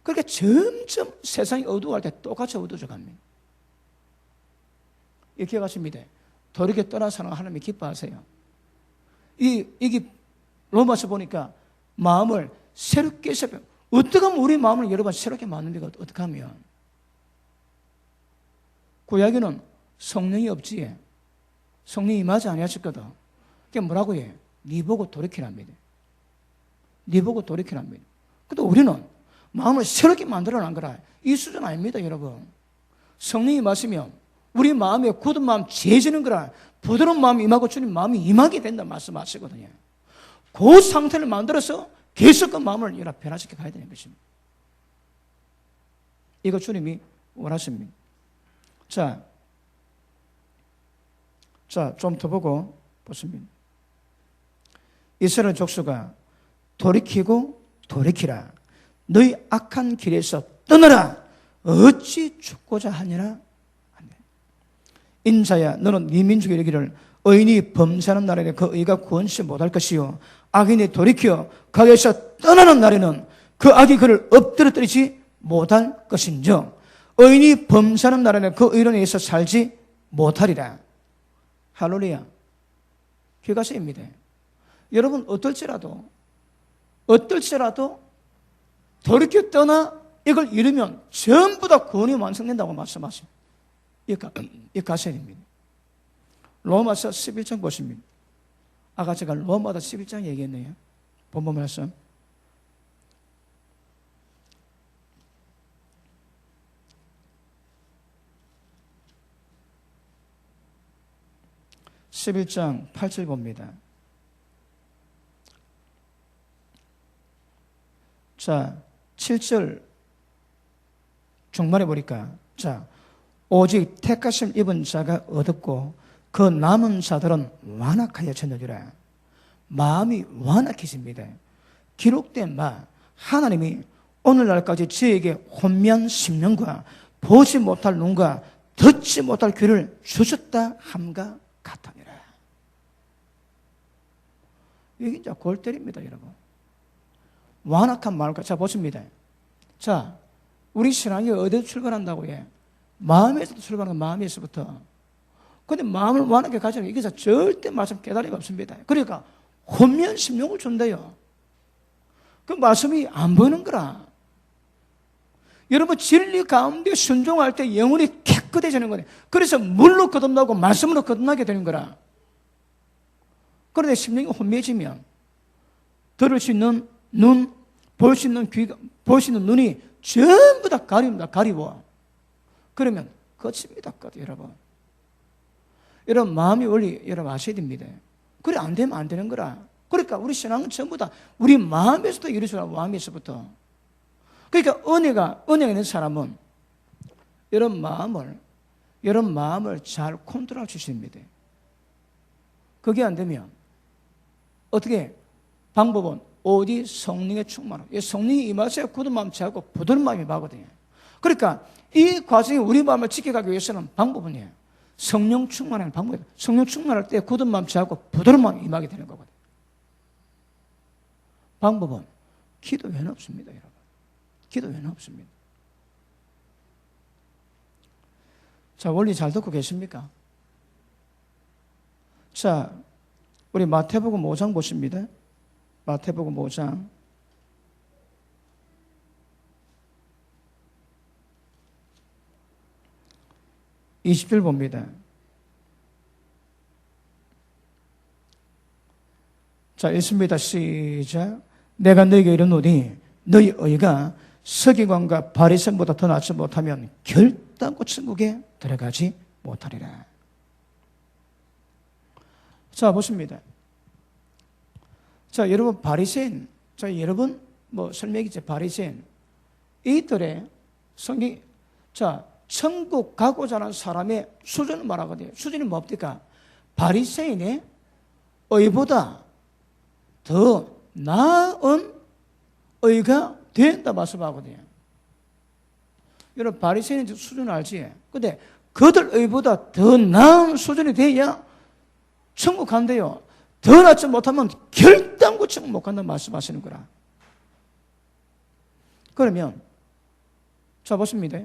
그러니까 점점 세상이 어두워할 때 똑같이 어두워져 갑니다. 이 기억하십니다. 돌이켜 떠난 사람은 하나님이 기뻐하세요. 이게 로마서 보니까 마음을 새롭게 새롭게 어떻게 하면 우리 마음을 여러분 새롭게 만듭니까? 어떻게 하면? 구약에는 성령이 없지. 성령이 임하지 아니하셨거든. 그게 뭐라고 해? 네 보고 돌이키랍니다. 네 보고 돌이키랍니다. 근데 우리는 마음을 새롭게 만들어낸 거라. 이 수준 아닙니다, 여러분. 성령이 임하시면 우리 마음에 굳은 마음 지어지는 거라. 부드러운 마음이 임하고 주님 마음이 임하게 된다 말씀하시거든요. 그 상태를 만들어서 계속 그 마음을 변화시켜 가야 되는 것입니다. 이거 주님이 원하십니다. 자, 좀 더 보고 보십니다. 이스라엘 족수가 돌이키고 돌이키라. 너희 악한 길에서 떠나라. 어찌 죽고자 하니라. 인자야, 너는 네 민족에 이르기를 의인이 범죄하는 날에는 그 의가 구원치 못할 것이요 악인이 돌이켜 거기에서 떠나는 날에는 그 악이 그를 엎드러뜨리지 못할 것인즉 의인이 범죄하는 날에는 그 의로 인해서 살지 못하리라. 할렐루야. 귀가세입니다. 여러분 어떨지라도 돌이켜 떠나 이걸 이루면 전부 다 구원이 완성된다고 말씀하십니다. 이 가설입니다. 로마서 11장 보십니다. 아까 제가 로마서 11장 얘기했네요. 본문 말씀. (11장) 8절 봅니다. 자, 7절 중반에 보니까 오직 택하심 입은 자가 얻었고 그 남은 자들은 완악하여 졌느니라. 마음이 완악해집니다. 기록된 바 하나님이 오늘날까지 저에게 혼미한 심령과 보지 못할 눈과 듣지 못할 귀를 주셨다 함과 같으니라. 이게 이제 골 때립니다, 여러분. 완악한 말과, 자, 보십니다. 자, 우리 신앙이 어디서 출발한다고 해? 마음에서도 출발하는 마음에서부터. 근데 마음을 완악하게 가지면 이게 절대 말씀 깨달음이 없습니다. 그러니까 혼미한 심령을 준대요. 그 말씀이 안 보이는 거라. 여러분, 진리 가운데 순종할 때 영혼이 깨끗해지는 거예요. 그래서 물로 거듭나고 말씀으로 거듭나게 되는 거라. 그런데 심령이 혼미해지면 들을 수 있는 눈, 볼 수 있는 귀, 볼 수 있는 눈이 전부 다 가립니다. 가리워. 그러면 끝입니다. 끝, 여러분. 여러분, 마음의 원리 여러분 아셔야 됩니다. 그래 안 되면 안 되는 거라. 그러니까 우리 신앙은 전부 다 우리 마음에서부터 이루어져라. 마음에서부터. 그러니까 은혜가 있는 사람은 여러분 마음을 잘 컨트롤할 수 있습니다. 그게 안 되면 어떻게? 방법은 오직 성령의 충만함. 성령이 임하셔야 굳은 마음 취하고 부드러운 마음이 임하거든요. 그러니까 이 과정에 우리 마음을 지켜가기 위해서는 방법은요, 성령 충만하는 방법이에요. 성령 충만할 때 굳은 마음 취하고 부드러운 마음이 임하게 되는 거거든요. 방법은 기도 외에는 없습니다, 여러분. 기도 외에는 없습니다. 자, 원리 잘 듣고 계십니까? 자, 우리 마태복음 5장 보십니다. 마태복음 5장 20절 봅니다. 자, 읽습니다. 시작. 내가 너희에게 이르노니 너희 의가 서기관과 바리새인보다 더 낫지 못하면 결단코 천국에 들어가지 못하리라. 자, 보십니다. 자, 여러분, 바리새인, 자, 여러분, 설명이죠. 바리새인. 이들의 성경, 자, 천국 가고자 하는 사람의 수준을 말하거든요. 수준이 뭡니까? 바리새인의 의보다 더 나은 의가 된다 말씀하거든요. 여러분, 바리새인 수준 알지? 근데 그들 의보다 더 나은 수준이 돼야 천국 간대요. 더 낫지 못하면 결단코 천국 못 간다는 말씀하시는 거라. 그러면 자, 보십니다.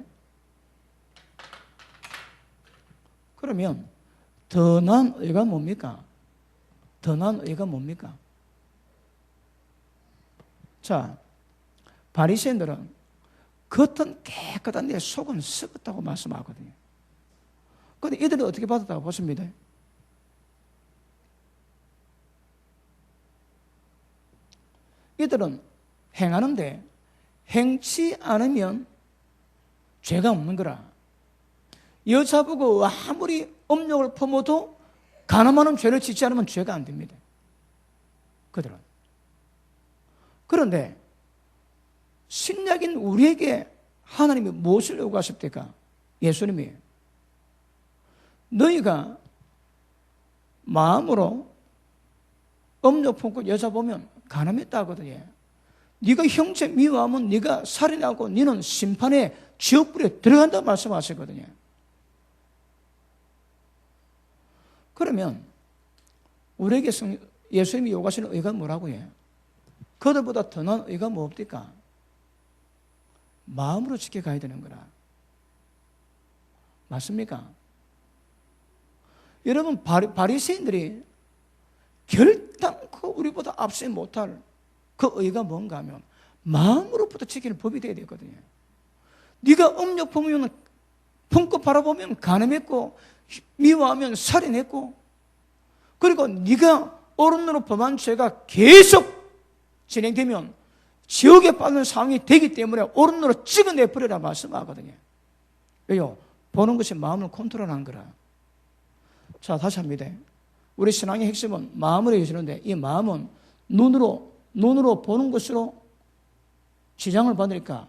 그러면 더 나은 의가 뭡니까? 더 나은 의가 뭡니까? 자, 바리새인들은 겉은 깨끗한데 속은 썩었다고 말씀하거든요. 그런데 이들이 어떻게 받았다고 보십니다. 이들은 행하는데 행치 않으면 죄가 없는 거라. 여자 보고 아무리 음욕을 품어도 간음하는 죄를 짓지 않으면 죄가 안 됩니다. 그들은. 그런데 신약인 우리에게 하나님이 무엇을 요구하십니까? 예수님이 너희가 마음으로 음욕 품고 여자 보면 간음했다 하거든요. 네가 형제 미워하면 네가 살인하고 너는 심판의 지옥불에 들어간다고 말씀하시거든요. 그러면 우리에게 예수님이 요구하시는 의가 뭐라고 해요? 그들보다 더 나은 의가 뭡니까? 마음으로 지켜가야 되는 거라. 맞습니까? 여러분, 바리새인들이 결단코 우리보다 앞서 못할 그 의가 뭔가 하면 마음으로부터 지키는 법이 되어야 되거든요. 네가 음욕 품고 바라보면 간음했고 미워하면 살인했고 그리고 네가 어른으로 범한 죄가 계속 진행되면 지옥에 빠지는 상황이 되기 때문에 어른으로 찍어내버리라 말씀하거든요. 왜요? 보는 것이 마음을 컨트롤하는 거라. 자, 다시 합니다. 우리 신앙의 핵심은 마음으로 이루어지는데 이 마음은 눈으로 보는 것으로 지장을 받으니까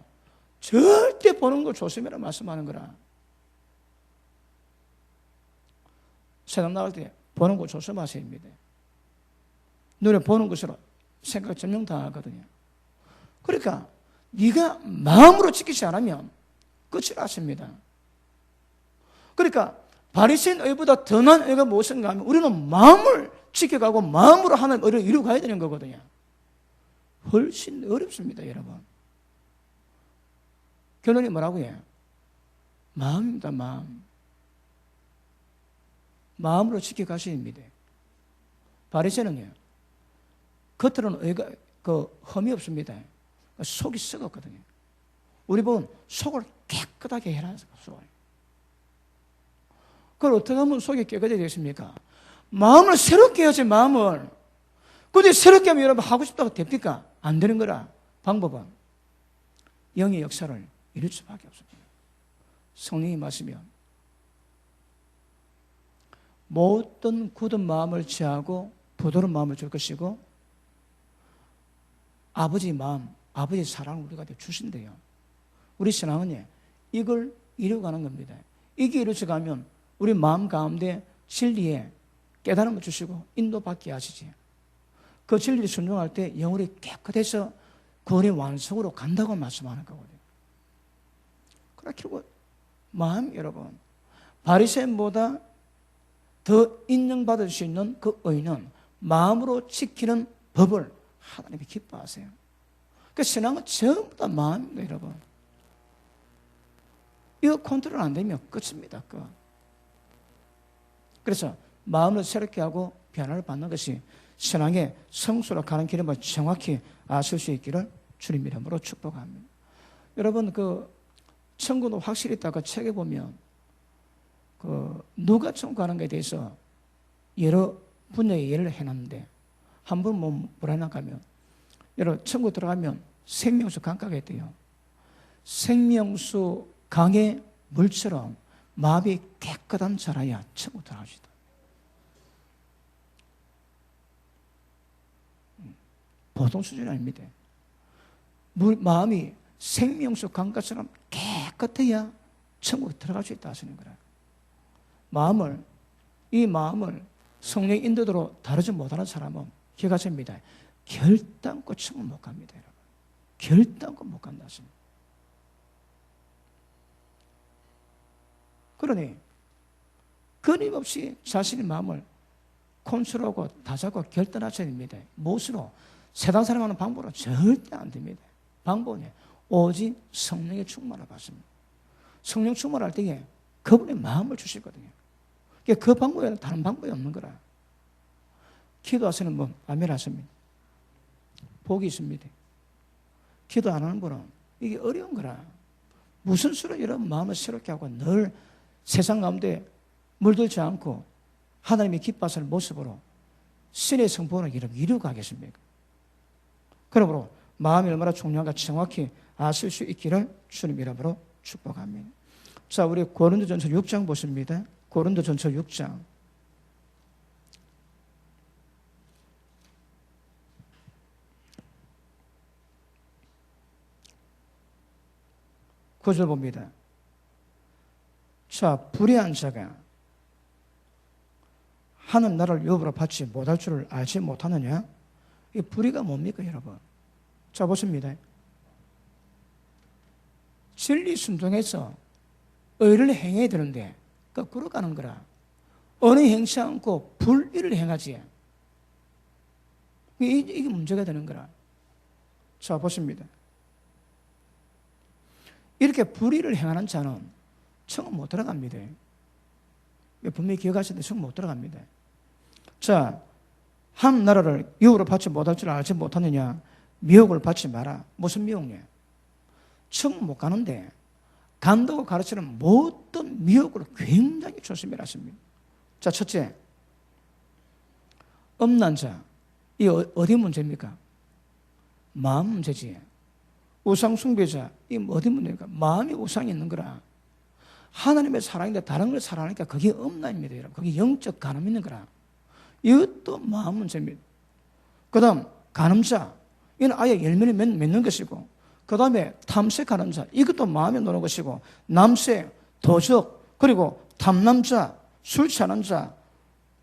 절대 보는 걸 조심해라 말씀하는 거라. 세상 나갈 때 보는 걸 조심하셔야 합니다. 눈에 보는 것으로 생각 점령당하거든요. 그러니까 네가 마음으로 지키지 않으면 끝을 아십니다. 그러니까 바리새인 의보다 더 나은 의가 무엇인가 하면 우리는 마음을 지켜가고 마음으로 하나님 의를 이루고 가야 되는 거거든요. 훨씬 어렵습니다, 여러분. 결론이 뭐라고 해요? 마음입니다, 마음. 마음으로 지켜가셔야 됩니다. 바리새인은요, 겉으로는 의가 흠이 없습니다. 속이 썩었거든요. 우리 보면 속을 깨끗하게 해라. 속을. 그걸 어떻게 하면 속이 깨끗해지겠습니까? 마음을 새롭게 해야지, 마음을. 근데 새롭게 하면 여러분 하고 싶다고 됩니까? 안 되는 거라. 방법은 영의 역사를 이룰 수밖에 없습니다. 성령이 마시면 모든 굳은 마음을 취하고 부드러운 마음을 줄 것이고 아버지 마음, 아버지의 사랑을 우리가 주신대요. 우리 신앙은 이걸 이루어가는 겁니다. 이게 이루어져가면 우리 마음 가운데 진리에 깨달음을 주시고 인도받게 하시지. 그 진리를 순종할 때 영혼이 깨끗해서 구원의 완성으로 간다고 말씀하는 거거든요. 그렇게 마음, 여러분, 바리새인보다 더 인정받을 수 있는 그 의는 마음으로 지키는 법을 하나님이 기뻐하세요. 그 신앙은 전부 다 마음입니다, 여러분. 이거 컨트롤 안 되면 끝입니다, 끝. 그래서 마음을 새롭게 하고 변화를 받는 것이 신앙의 성수로 가는 길임을 정확히 아실 수 있기를 주님 이름으로 축복합니다. 여러분, 천국은 확실히 있다가 책에 보면 누가 천국 가는 것에 대해서 여러 분야의 예를 해놨는데 한 분 뭐라 하면 여러분 천국 들어가면 생명수 강가가 있대요. 생명수 강의 물처럼 마음이 깨끗한 자라야 천국 들어가시다. 보통 수준이 아닙니다. 마음이 생명수 강가처럼 깨끗해야 천국에 들어갈 수 있다 하시는 거라. 이 마음을 성령 인도대로 다루지 못하는 사람은 기가십니다. 결단코 천국 못 갑니다, 여러분. 결단코 못 간다 하십니다. 그러니 끊임없이 자신의 마음을 컨트롤하고 다잡고 결단하셔야 됩니다. 무엇으로? 세상 사람하는 방법으로 절대 안 됩니다. 방법은 오직 성령의 충만을 받습니다. 성령 충만할 때에 그분의 마음을 주시거든요. 그 방법에는 다른 방법이 없는 거라. 기도하시는 분, 아멘 하십니다. 복이 있습니다. 기도 안 하는 분은 이게 어려운 거라. 무슨 수로 여러분 마음을 새롭게 하고 늘 세상 가운데 물들지 않고 하나님이 기뻐하시는 모습으로 신의 성품을 이루고 가겠습니까? 그러므로 마음이 얼마나 중요한가 정확히 아실 수 있기를 주님 이름으로 축복합니다. 자, 우리 고린도전서 6장 보십니다. 고린도전서 6장. 구절 봅니다. 자, 불의한 자가 하는 나라를 유업으로 받지 못할 줄을 알지 못하느냐? 이 불의가 뭡니까, 여러분? 자, 보십니다. 진리 순종해서 의를 행해야 되는데 거꾸로 가는 거라. 어느 행치 않고 불의를 행하지. 이게 문제가 되는 거라. 자, 보십니다. 이렇게 불의를 행하는 자는 천국 못 들어갑니다. 분명히 기억하셔야 돼. 천국 못 들어갑니다. 자, 한 나라를 유업으로 받지 못할 줄 알지 못하느냐? 미혹을 받지 마라. 무슨 미혹이냐? 천국 못 가는데 간다고 가르치는 모든 미혹을 굉장히 조심해라 하십니다. 자, 첫째, 음란 자. 이 어디 문제입니까? 마음 문제지. 우상 숭배자. 이 어디 문제입니까? 마음이 우상이 있는 거라. 하나님의 사랑인데 다른 걸 사랑하니까 그게 음란입니다, 여러분. 그게 영적 간음이 있는 거라. 이것도 마음 문제입니다. 그 다음 간음자. 이는 아예 열매를 맺는 것이고, 그 다음에 탐색하는 자, 이것도 마음에 노는 것이고, 남색, 도적, 그리고 탐남자, 술 취하는 자,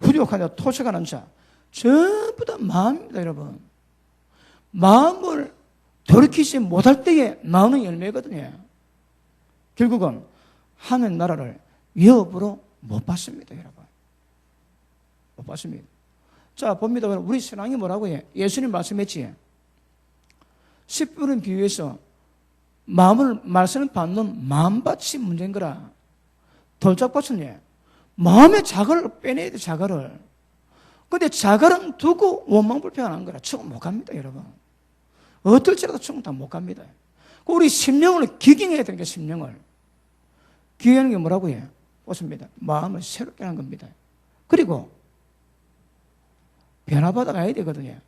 후욕하는 자, 토색하는 자, 전부 다 마음입니다, 여러분. 마음을 돌이키지 못할 때에 나오는 열매거든요. 결국은 하늘 나라를 위협으로 못 받습니다, 여러분. 못 받습니다. 자, 봅니다. 우리 신앙이 뭐라고 해? 예수님 말씀했지. 10분은 비유해서 말씀을 받는 마음밭이 문제인 거라. 돌짝밭은 마음의 자갈을 빼내야 돼, 자갈을. 근데 자갈은 두고 원망불평하는 거라. 천국 못 갑니다, 여러분. 어떨지라도 천국 다 못 갑니다. 우리 심령을 기경해야 되는 게 심령을. 기경하는 게 뭐라고 해요? 보십니다. 마음을 새롭게 하는 겁니다. 그리고 변화받아 가야 되거든요.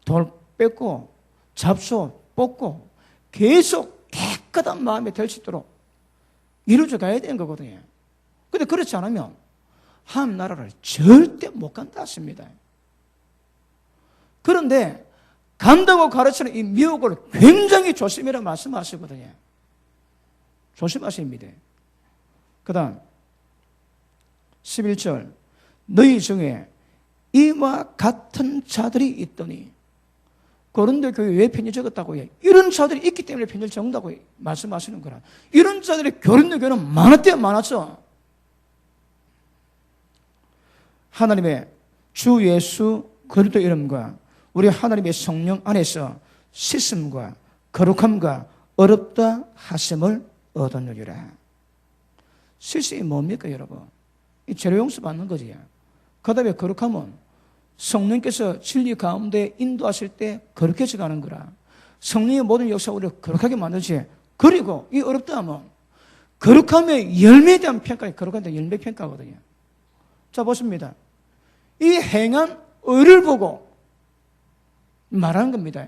돌 뺏고 잡초 뽑고 계속 깨끗한 마음이 될 수 있도록 이루어져 가야 되는 거거든요. 근데 그렇지 않으면 하나님 나라를 절대 못 간다 했습니다. 그런데 간다고 가르치는 이 미혹을 굉장히 조심해라 말씀하시거든요. 조심하십니다. 그 다음 11절 너희 중에 이와 같은 자들이 있더니 고린도 교회 왜 편지 적었다고 해요? 이런 자들이 있기 때문에 편지를 적는다고 말씀하시는 거라. 이런 자들이 고린도 교회는 많았대요, 많았어. 하나님의 주 예수 그리스도 이름과 우리 하나님의 성령 안에서 씻음과 거룩함과 어렵다 하심을 얻었느니라. 씻음이 뭡니까, 여러분? 이 죄로 용서 받는 거지. 그 다음에 거룩함은 성령께서 진리 가운데 인도하실 때 거룩해져 가는 거라. 성령의 모든 역사가 우리를 거룩하게 만들지. 그리고 이 어렵다 하면 거룩함의 열매에 대한 평가, 거룩함에 대한 열매 평가거든요. 자, 보십니다. 이 행한 의를 보고 말하는 겁니다.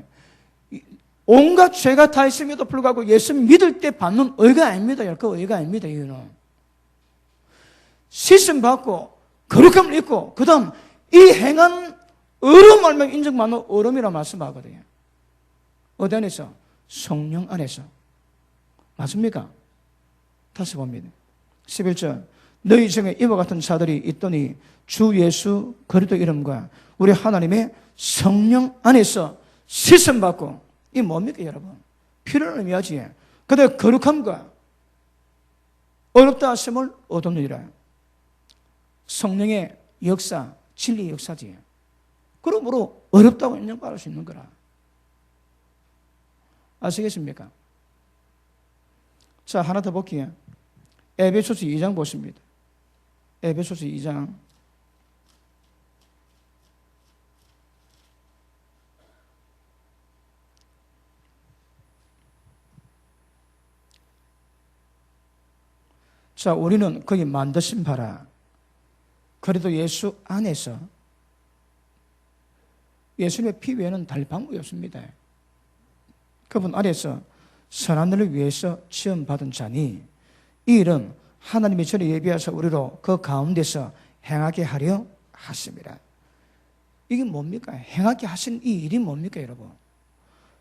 온갖 죄가 다 있음에도 불구하고 예수 믿을 때 받는 의가 아닙니다. 그 의가 아닙니다. 이거는 씻음 받고 거룩함을 입고 그 다음 이 행한 의로 말며 인정받는 의로움이라고 말씀하거든요. 어디 안에서? 성령 안에서. 맞습니까? 다시 봅니다. 11절 너희 중에 이와 같은 자들이 있더니 주 예수 그리스도 이름과 우리 하나님의 성령 안에서 씻음 받고 이 뭡니까, 여러분? 피를 의미하지. 그다음에 거룩함과 어렵다 하심을 얻었느니라. 성령의 역사, 진리의 역사지. 그러므로 어렵다고 인정받을 수 있는 거라. 아시겠습니까? 자, 하나 더 볼게요. 에베소서 2장 보십니다. 에베소서 2장. 자, 우리는 거기 만드신 바라. 그래도 예수 안에서 예수님의 피 외에는 다른 방법이 없습니다. 그분 안에서 선한 일을 위해서 지음받은 자니 이 일은 하나님이 전에 예비하사 우리로 그 가운데서 행하게 하려 하십니다. 이게 뭡니까? 행하게 하신 이 일이 뭡니까, 여러분?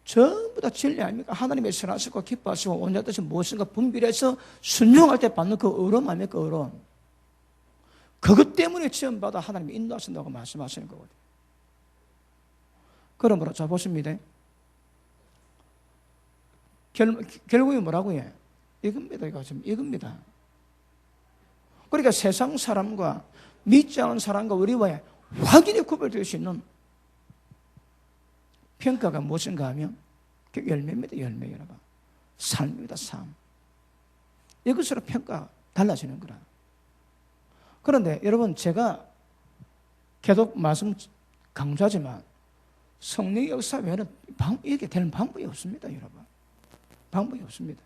전부 다 진리 아닙니까? 하나님의 선하시고 기뻐하시고 온전한 뜻이 무엇인가 분별해서 순종할 때 받는 그 의로움 아닙니까? 의로움. 그것 때문에 지음받아 하나님이 인도하신다고 말씀하시는 거거든요. 그러므로 자 보십니다. 결국에 뭐라고 해? 이겁니다. 이거 지금 이겁니다. 그러니까 세상 사람과 믿지 않은 사람과 우리와의 확연히 구별될 수 있는 평가가 무엇인가 하면 그 열매입니다. 열매, 여러분. 삶입니다. 삶. 이것으로 평가가 달라지는 거라. 그런데 여러분, 제가 계속 말씀 강조하지만 성령의 역사 외에는 이렇게 되는 방법이 없습니다, 여러분. 방법이 없습니다.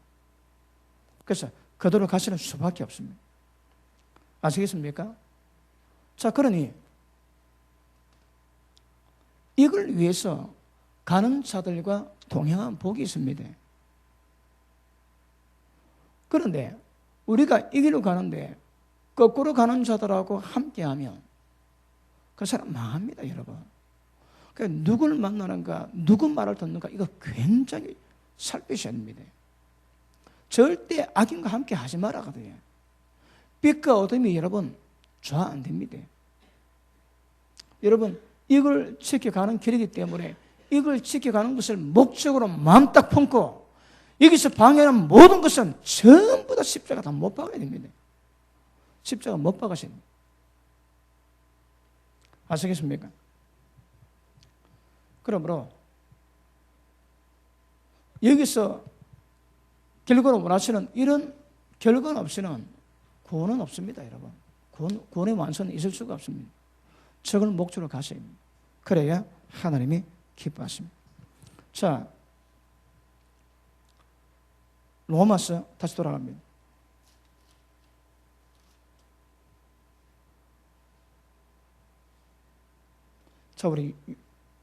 그래서 그대로 가시는 수밖에 없습니다. 아시겠습니까? 자, 그러니 이걸 위해서 가는 자들과 동행한 복이 있습니다. 그런데 우리가 이 길로 가는데 거꾸로 가는 자들하고 함께하면 그 사람 망합니다, 여러분. 그러니까 누굴 만나는가, 누구 말을 듣는가, 이거 굉장히 살피셔야 됩니다. 절대 악인과 함께 하지 말아거든요. 빛과 어둠이 여러분 조화 안 됩니다. 여러분, 이걸 지켜가는 길이기 때문에 이걸 지켜가는 것을 목적으로 마음 딱 품고 여기서 방해하는 모든 것은 전부 다 십자가 다 못 박아야 됩니다. 십자가 못 박으셔야 됩니다. 아시겠습니까? 그러므로 여기서 결과로 원하시는 이런 결과는 없이는 구원은 없습니다, 여러분. 구원의 완성은 있을 수가 없습니다. 저걸 목적으로 가셔야 합니다. 그래야 하나님이 기뻐하십니다. 자, 로마서 다시 돌아갑니다. 자, 우리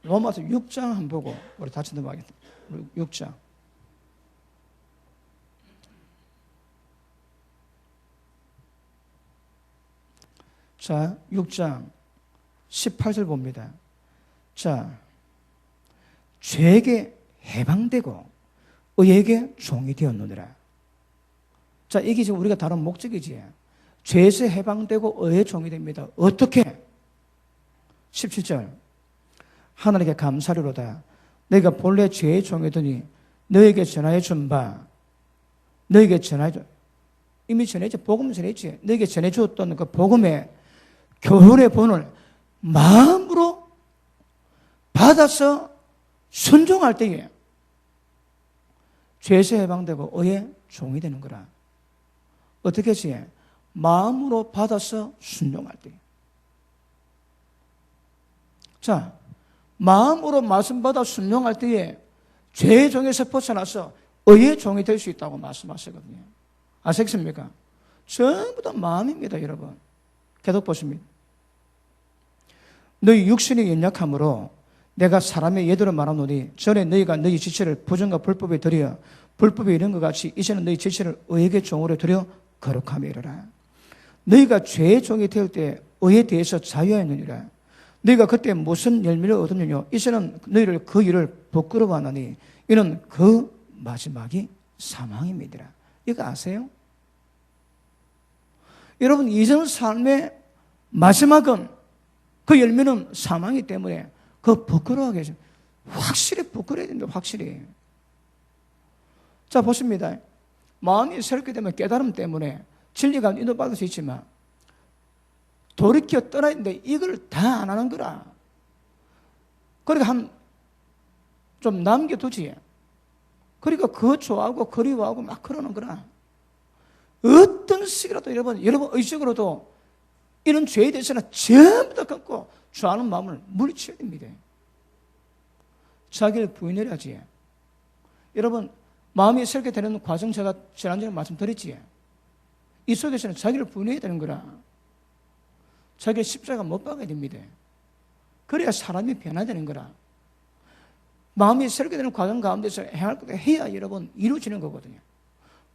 로마서 6장 한번 보고 우리 다시 넘어가겠습니다. 6장. 자, 6장 18절 봅니다. 자, 죄에게 해방되고 의에게 종이 되었느니라. 자, 이게 지금 우리가 다룬 목적이지. 죄에서 해방되고 의의 종이 됩니다. 어떻게? 17절. 하나님께 감사리로다. 너희가 본래 죄의 종이더니 너에게 전하여 준 바, 너에게 전하여 준, 이미 전했지. 복음 전했지. 너에게 전해 주었던 그 복음의 교훈의 본을 마음으로 받아서 순종할 때에 죄에서 해방되고 의의 종이 되는 거라. 어떻게 했지? 마음으로 받아서 순종할 때. 자, 마음으로 말씀받아 순종할 때에 죄의 종에서 벗어나서 의의 종이 될 수 있다고 말씀하시거든요. 아시겠습니까? 전부 다 마음입니다, 여러분. 계속 보십니다. 너희 육신이 연약함으로 내가 사람의 예대로 말하노니 전에 너희가 너희 지체를 부정과 불법에 들여 불법에 이른 것 같이 이제는 너희 지체를 의에게 종으로 들여 거룩함에 이르라. 너희가 죄의 종이 되을 때 의에 대해서 자유하였느니라. 너희가 그때 무슨 열매를 얻었느냐. 이제는 너희를 그 일을 부끄러워하나니 이는 그 마지막이 사망입니다. 이거 아세요? 여러분, 이전 삶의 마지막은 그 열매는 사망이기 때문에 그 부끄러워하게 해서 확실히 부끄러워야 됩니다. 확실히. 자, 보십니다. 마음이 새롭게 되면 깨달음 때문에 진리가 인도받을 수 있지만 돌이켜 떠나야 되는데 이걸 다 안 하는 거라. 그러니까 좀 남겨두지. 그러니까 그거 좋아하고 그리워하고 막 그러는 거라. 어떤 식이라도 여러분 의식으로도 이런 죄에 대해서는 전부 다 끊고 좋아하는 마음을 물리쳐야 됩니다. 자기를 부인해야지. 여러분, 마음이 새롭게 되는 과정 제가 지난주에 말씀드렸지. 이 속에서는 자기를 부인해야 되는 거라. 자기의 십자가 못 박아야 됩니다. 그래야 사람이 변화되는 거라. 마음이 새롭게 되는 과정 가운데서 행할 것도 해야 여러분 이루어지는 거거든요.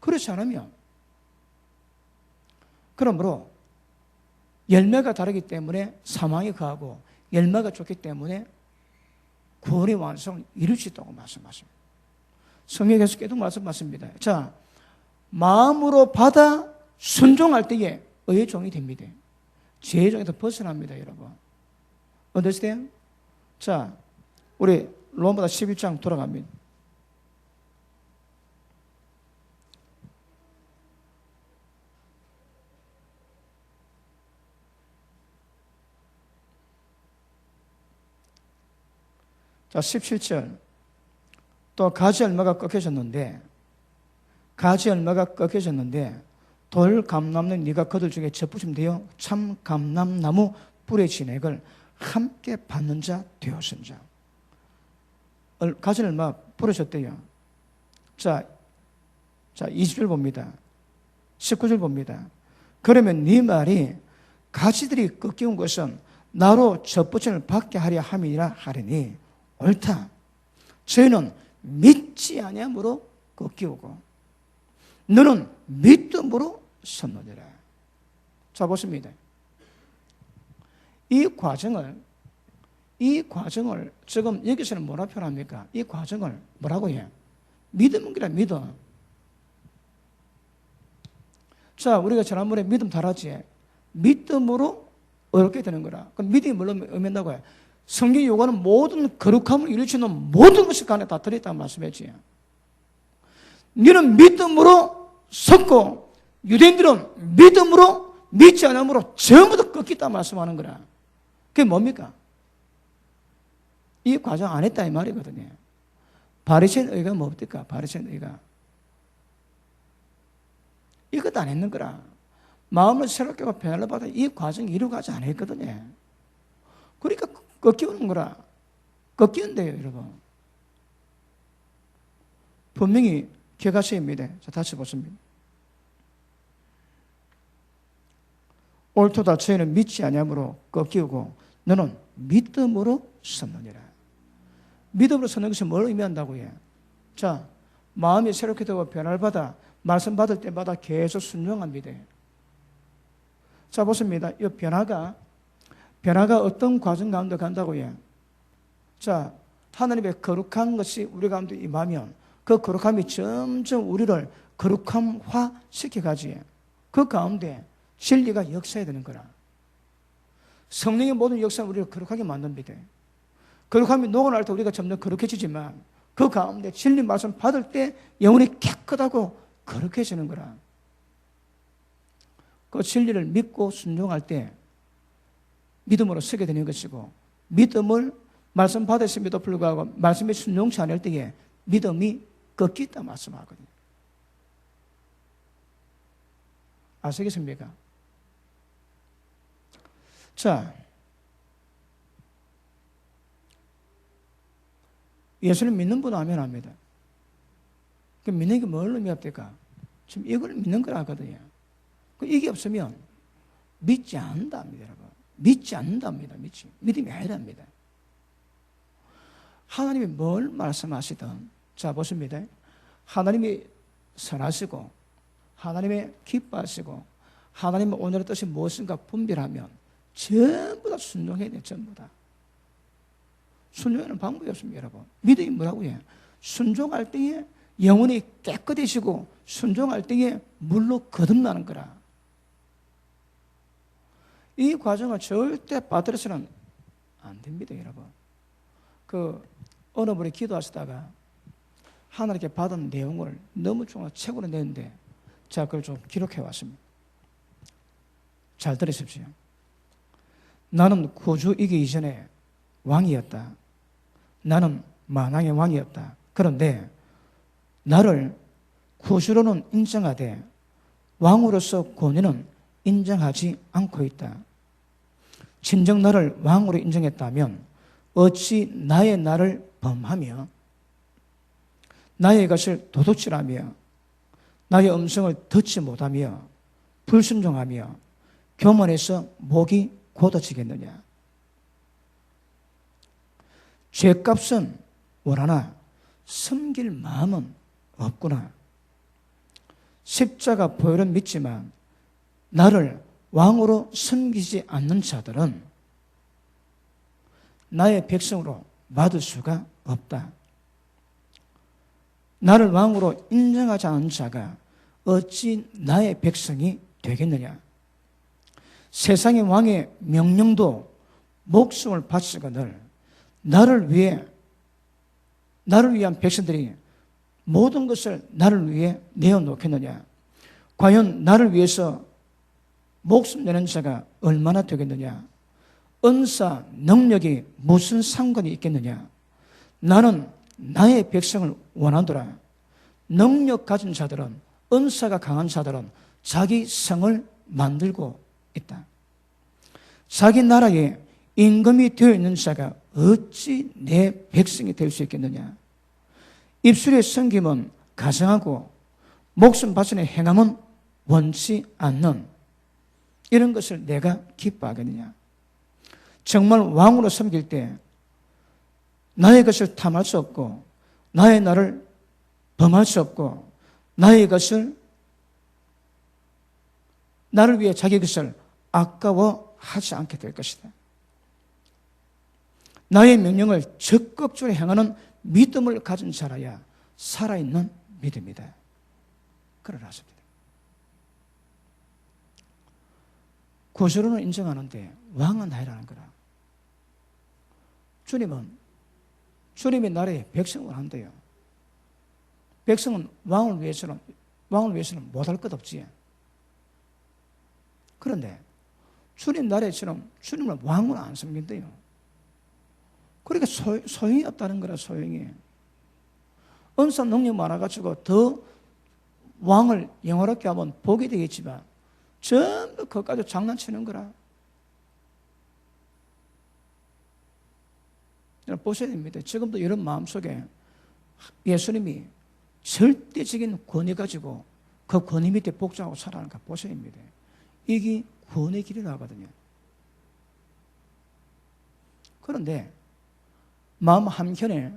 그렇지 않으면 그러므로 열매가 다르기 때문에 사망이 거하고 열매가 좋기 때문에 구원의 완성을 이룰 수 있다고 말씀하십니다. 성경에서 계속 말씀하십니다. 자, 마음으로 받아 순종할 때에 의의 종이 됩니다. 죄의 종에서 벗어납니다, 여러분. understand? 자, 우리 로마서 11장 돌아갑니다. 자, 17절. 또 가지 얼마가 꺾여졌는데 돌 감람는 네가 그들 중에 접붙임 되어 참 감람나무 뿔의 진액을 함께 받는 자 되었은 자. 가지 얼마 부러졌대요. 자 20절 봅니다. 19절 봅니다. 그러면 네 말이 가지들이 꺾여온 것은 나로 접붙임을 받게 하려 함이라 하리니 옳다. 저희는 믿지 아니함으로 꺾이고 너는 믿음으로 섰느니라. 자, 보십니다. 이 과정을 지금 여기서는 뭐라 표현합니까? 이 과정을 뭐라고 해요? 믿음이라 믿음. 자, 우리가 지난번에 믿음 달았지. 믿음으로 어렵게 되는 거라. 그럼 믿음이 뭘로 의미한다고 해? 성경이 요구하는 모든 거룩함을 이루치는 모든 것이 그 안에 다 들어있다는 말씀이지. 너는 믿음으로 섰고 유대인들은 믿음으로 믿지 않음으로 전부 다 꺾였다 말씀하는 거라. 그게 뭡니까? 이 과정 안 했다 이 말이거든요. 바리새인 의가 뭡니까? 바리새인 의가 이것도 안 했는 거라. 마음을 새롭게 하고 변화를 받아 이 과정이 이루어가지 않았거든요. 그러니까 꺾이는 거라. 꺾이는데요, 여러분. 분명히 기억하셔야 합니다. 자, 다시 보십니다. 옳도다 저희는 믿지 아니함으로 꺾이고 너는 믿음으로 섰느니라. 믿음으로 서는 것이 뭘 의미한다고요? 자, 마음이 새롭게 되고 변화를 받아 말씀 받을 때마다 계속 순종합니다. 자, 보십니다. 이 변화가 어떤 과정 가운데 간다고요? 자, 하나님의 거룩한 것이 우리 가운데 임하면 그 거룩함이 점점 우리를 거룩함화 시켜가지. 그 가운데 진리가 역사해야 되는 거라. 성령의 모든 역사는 우리를 거룩하게 만듭니다. 거룩함이 녹아날 때 우리가 점점 거룩해지지만 그 가운데 진리 말씀 받을 때 영혼이 깨끗하고 거룩해지는 거라. 그 진리를 믿고 순종할 때 믿음으로 서게 되는 것이고, 믿음을 말씀 받았음에도 불구하고 말씀에 순종치 않을 때에 믿음이 꺾였다 말씀하거든요. 아시겠습니까? 자, 예수를 믿는 분은 아멘 합니다. 그 믿는 게 뭘 의미합니까? 지금 이걸 믿는 거라 하거든요. 이게 없으면 믿지 않는답니다, 여러분. 믿지 않는답니다. 믿음이 아니랍니다. 하나님이 뭘 말씀하시든, 자, 보십니다. 하나님이 선하시고, 하나님이 기뻐하시고, 하나님의 오늘의 뜻이 무엇인가 분별하면 전부 다 순종해야 돼요, 전부 다. 순종하는 방법이 없습니다, 여러분. 믿음이 뭐라고요? 순종할 때에 영혼이 깨끗해지고, 순종할 때에 물로 거듭나는 거라. 이 과정을 절대 빠뜨려서는 안 됩니다, 여러분. 어느 분이 기도하시다가 하나님께 받은 내용을 너무 중요한 책으로 냈는데, 자, 그걸 좀 기록해 왔습니다. 잘 들으십시오. 나는 구주이기 이전에 왕이었다. 나는 만왕의 왕이었다. 그런데 나를 구주로는 인정하되 왕으로서 권위는 인정하지 않고 있다. 진정 나를 왕으로 인정했다면 어찌 나의 나를 범하며 나의 것을 도둑질하며 나의 음성을 듣지 못하며 불순종하며 교만해서 목이 곧아지겠느냐. 죄값은 원하나 섬길 마음은 없구나. 십자가 보혈은 믿지만 나를 왕으로 섬기지 않는 자들은 나의 백성으로 받을 수가 없다. 나를 왕으로 인정하지 않은 자가 어찌 나의 백성이 되겠느냐. 세상의 왕의 명령도 목숨을 바치거늘 나를 위한 백성들이 모든 것을 나를 위해 내어놓겠느냐. 과연 나를 위해서 목숨 내는 자가 얼마나 되겠느냐. 은사, 능력이 무슨 상관이 있겠느냐. 나는 나의 백성을 원하노라. 능력 가진 자들은, 은사가 강한 자들은 자기 성을 만들고 있다. 자기 나라에 임금이 되어 있는 자가 어찌 내 백성이 될 수 있겠느냐. 입술의 섬김은 가정하고 목숨 바치는 행함은 원치 않는 이런 것을 내가 기뻐하겠느냐. 정말 왕으로 섬길 때 나의 것을 탐할 수 없고 나의 나를 범할 수 없고 나의 것을 나를 위해 자기 것을 아까워하지 않게 될 것이다. 나의 명령을 적극적으로 행하는 믿음을 가진 자라야 살아있는 믿음이다. 그러라십니다. 구주로는 인정하는데 왕은 나라는 거라. 주님은 주님의 나라에 백성을 한대요. 백성은 왕을 위해서는 못할 것 없지. 그런데 주님 나라에처럼 주님을 왕으로 안 섬긴대요. 그러니까 소용이 없다는 거라. 소용이. 은사 능력 많아가지고 더 왕을 영화롭게 하면 복이 되겠지만 전부 그것까지 장난치는 거라. 여러분 보셔야 됩니다. 지금도 이런 마음속에 예수님이 절대적인 권위 가지고 그 권위 밑에 복종하고 살아가는 거 보셔야 됩니다. 이게 구원의 길이라 하거든요. 그런데 마음 한켠에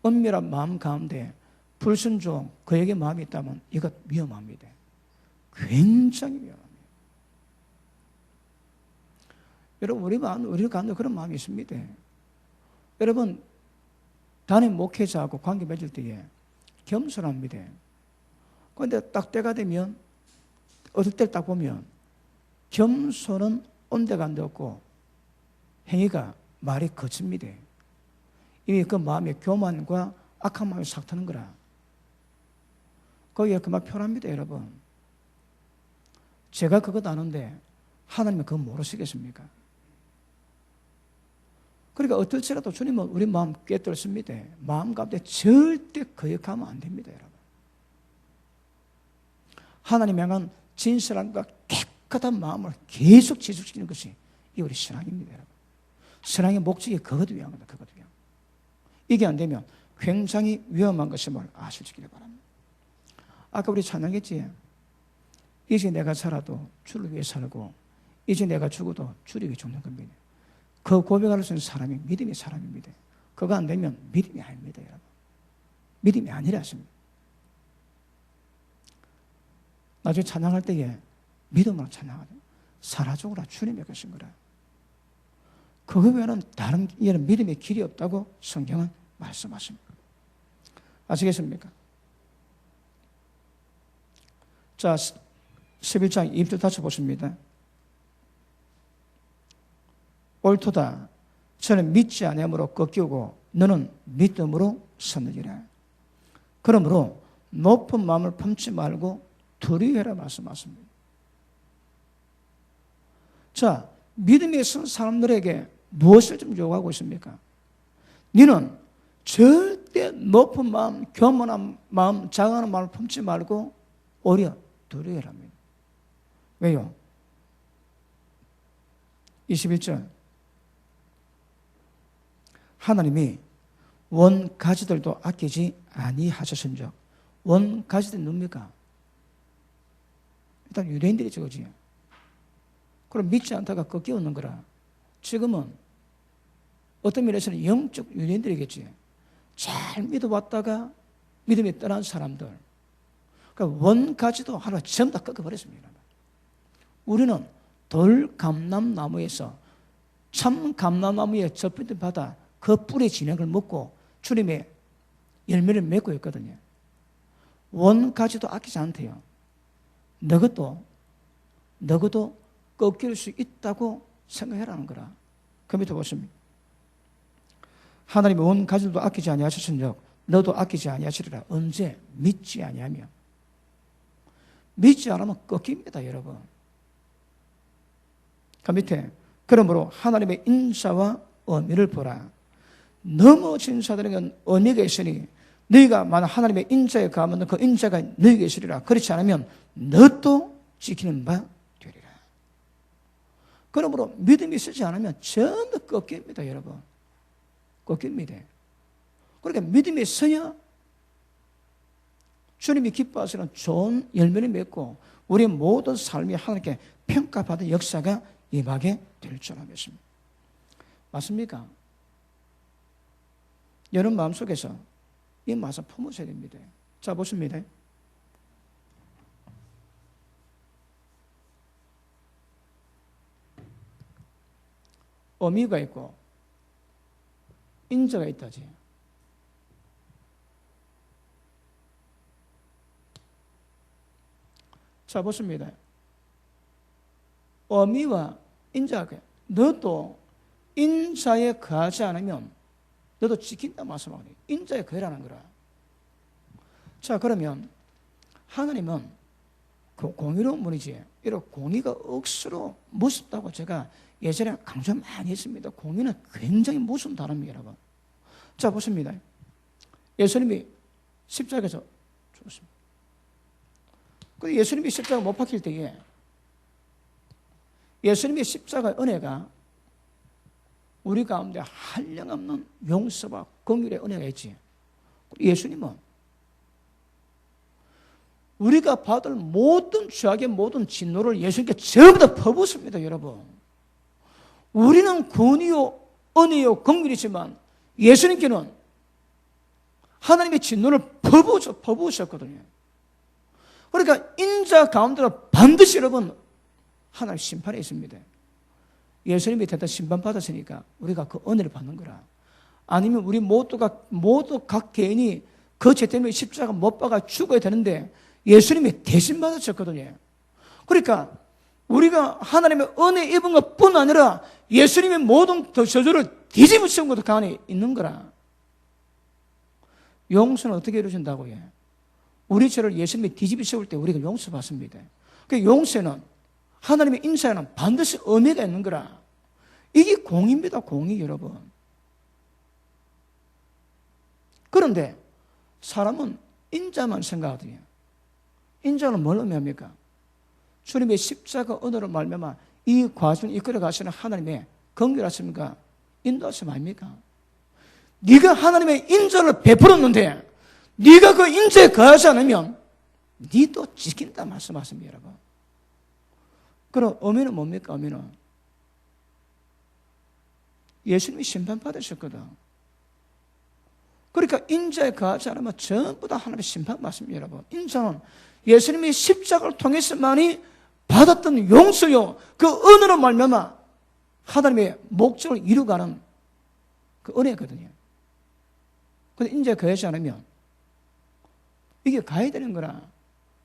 은밀한 마음 가운데 불순종 그에게 마음이 있다면 이것 위험합니다. 굉장히 위험합니다. 여러분 우리 가운데 그런 마음이 있습니다. 여러분 단임 목회자하고 관계 맺을 때에 겸손합니다. 그런데 딱 때가 되면 어떨 때 딱 보면 겸손은 온데간데 없고 행위가 말이 거칩니다. 이미 그 마음에 교만과 악한 마음이 싹 트는 거라. 거기에 그만 표현합니다, 여러분. 제가 그것 아는데 하나님은 그거 모르시겠습니까? 그러니까 어떨지라도 주님은 우리 마음 깨뜨렸습니다. 마음 가운데 절대 거역하면 안 됩니다, 여러분. 하나님 향한 진실함과 깨끗한 마음을 계속 지속시키는 것이 이 우리 신앙입니다, 여러분. 신앙의 목적이 그것 위한 거다, 그것 위한. 이게 안 되면 굉장히 위험한 것임을 아시기를 바랍니다. 아까 우리 찬양했지? 이제 내가 살아도 주를 위해 살고 이제 내가 죽어도 주를 위해 죽는 겁니다. 그 고백할 수 있는 사람이 믿음의 사람입니다. 그거 안 되면 믿음이 아닙니다, 여러분. 믿음이 아니라 하십니다. 나중에 찬양할 때에 믿음으로 찬양하죠. 살아죽으라 주님의 것인 거라. 그거 외에는 다른 이런 믿음의 길이 없다고 성경은 말씀하십니다. 아시겠습니까? 자, 11장 2절 다시 보십니다. 옳도다. 저는 믿지 아니함으로 꺾이고 너는 믿음으로 섰느니라. 그러므로 높은 마음을 품지 말고 두려워해라 말씀하십니다. 자, 믿음에 선 사람들에게 무엇을 좀 요구하고 있습니까? 너는 절대 높은 마음, 교만한 마음, 자강하는 마음을 품지 말고 오히려 두려워해랍니다. 왜요? 21절 하나님이 원가지들도 아끼지 아니하셨은즉. 원가지들이 누굽니까? 일단 유대인들이 저거지. 그럼 믿지 않다가 꺾여오는 거라. 지금은 어떤 면에서는 영적 유대인들이겠지. 잘 믿어왔다가 믿음이 떠난 사람들. 그러니까 원가지도 하나 전부 다 꺾어버렸습니다. 우리는 돌감람나무에서 참 감람나무에 접히듯 받아 그 뿌리 진액을 먹고 주님의 열매를 맺고 있거든요. 원가지도 아끼지 않대요. 너것도 꺾일 수 있다고 생각해라는 거라. 그 밑에 보십니다. 하나님이 원가지도 아끼지 아니하셨은즉 너도 아끼지 아니하시리라. 언제? 믿지 아니하며. 믿지 않으면 꺾입니다, 여러분. 그 밑에 그러므로 하나님의 인자와 의미를 보라. 넘어진 자들에게는 의미가 있으니 너희가 만약 하나님의 인자에 가면 그 인자가 너희에게 있으리라. 그렇지 않으면 너도 지키는 바 되리라. 그러므로 믿음이 있지 않으면 전부 꺾입니다, 여러분. 꺾입니다. 그러니까 믿음이 있어야 주님이 기뻐하시는 좋은 열매를 맺고 우리 모든 삶이 하나님께 평가받은 역사가 임하게 될 줄 알겠습니다. 맞습니까? 여러분 마음속에서 이 말씀 품으셔야 됩니다. 자, 보십니다. 의미가 있고 인자가 있다지. 자, 보십니다. 어미와 인자가 너도 인자에 거하지 않으면 너도 지킨다 말씀하거든요. 인자에 거하라는 거라. 자, 그러면 하나님은 그 공의로운 분이지 이런 공의가 억수로 무섭다고 제가 예전에 강조 많이 했습니다. 공의는 굉장히 무서운 단어입니다, 여러분. 자, 보십니다. 예수님이 십자가에서 죽었습니다. 그 예수님이 십자가 못 박힐 때에 예수님의 십자가의 은혜가 우리 가운데 한량없는 용서와 긍휼의 은혜가 있지. 예수님은 우리가 받을 모든 죄악의 모든 진노를 예수님께 전부 다 퍼붓습니다, 여러분. 우리는 권위요, 은혜요, 긍휼이지만 예수님께는 하나님의 진노를 퍼부으셨거든요. 그러니까 인자 가운데로 반드시 여러분 하나님 심판이 있습니다. 예수님이 대단 심판받았으니까 우리가 그 은혜를 받는 거라. 아니면 우리 모두 각 개인이 그 죄 때문에 십자가 못 박아 죽어야 되는데 예수님이 대신 받으셨거든요. 그러니까 우리가 하나님의 은혜 입은 것뿐 아니라 예수님의 모든 저주를 뒤집어 씌운 것도 그 안에 있는 거라. 용서는 어떻게 이루어진다고요? 우리 죄를 예수님이 뒤집어 씌울 때 우리가 용서받습니다. 그 용서는 하나님의 인사에는 반드시 의미가 있는 거라. 이게 공의입니다, 공의, 여러분. 그런데 사람은 인자만 생각하거든요. 인자는 뭘 의미합니까? 주님의 십자가 은혜로 말미암아 이 과정을 이끌어 가시는 하나님의 긍휼하십니까? 인도하심 아닙니까? 네가 하나님의 인자를 베풀었는데 네가 그 인자에 거하지 않으면 네도 지킨다 말씀하십니다, 여러분. 그럼 의미는 뭡니까? 의미는 예수님이 심판받으셨거든. 그러니까 인자에 거하지 않으면 전부 다 하나님의 심판받습니다, 여러분. 인자는 예수님이 십자가를 통해서만이 받았던 용서요, 그 은혜로 말미암아 하나님의 목적을 이루가는 그 은혜거든요. 근데 인자에 거하지 않으면 이게 가야 되는 거라.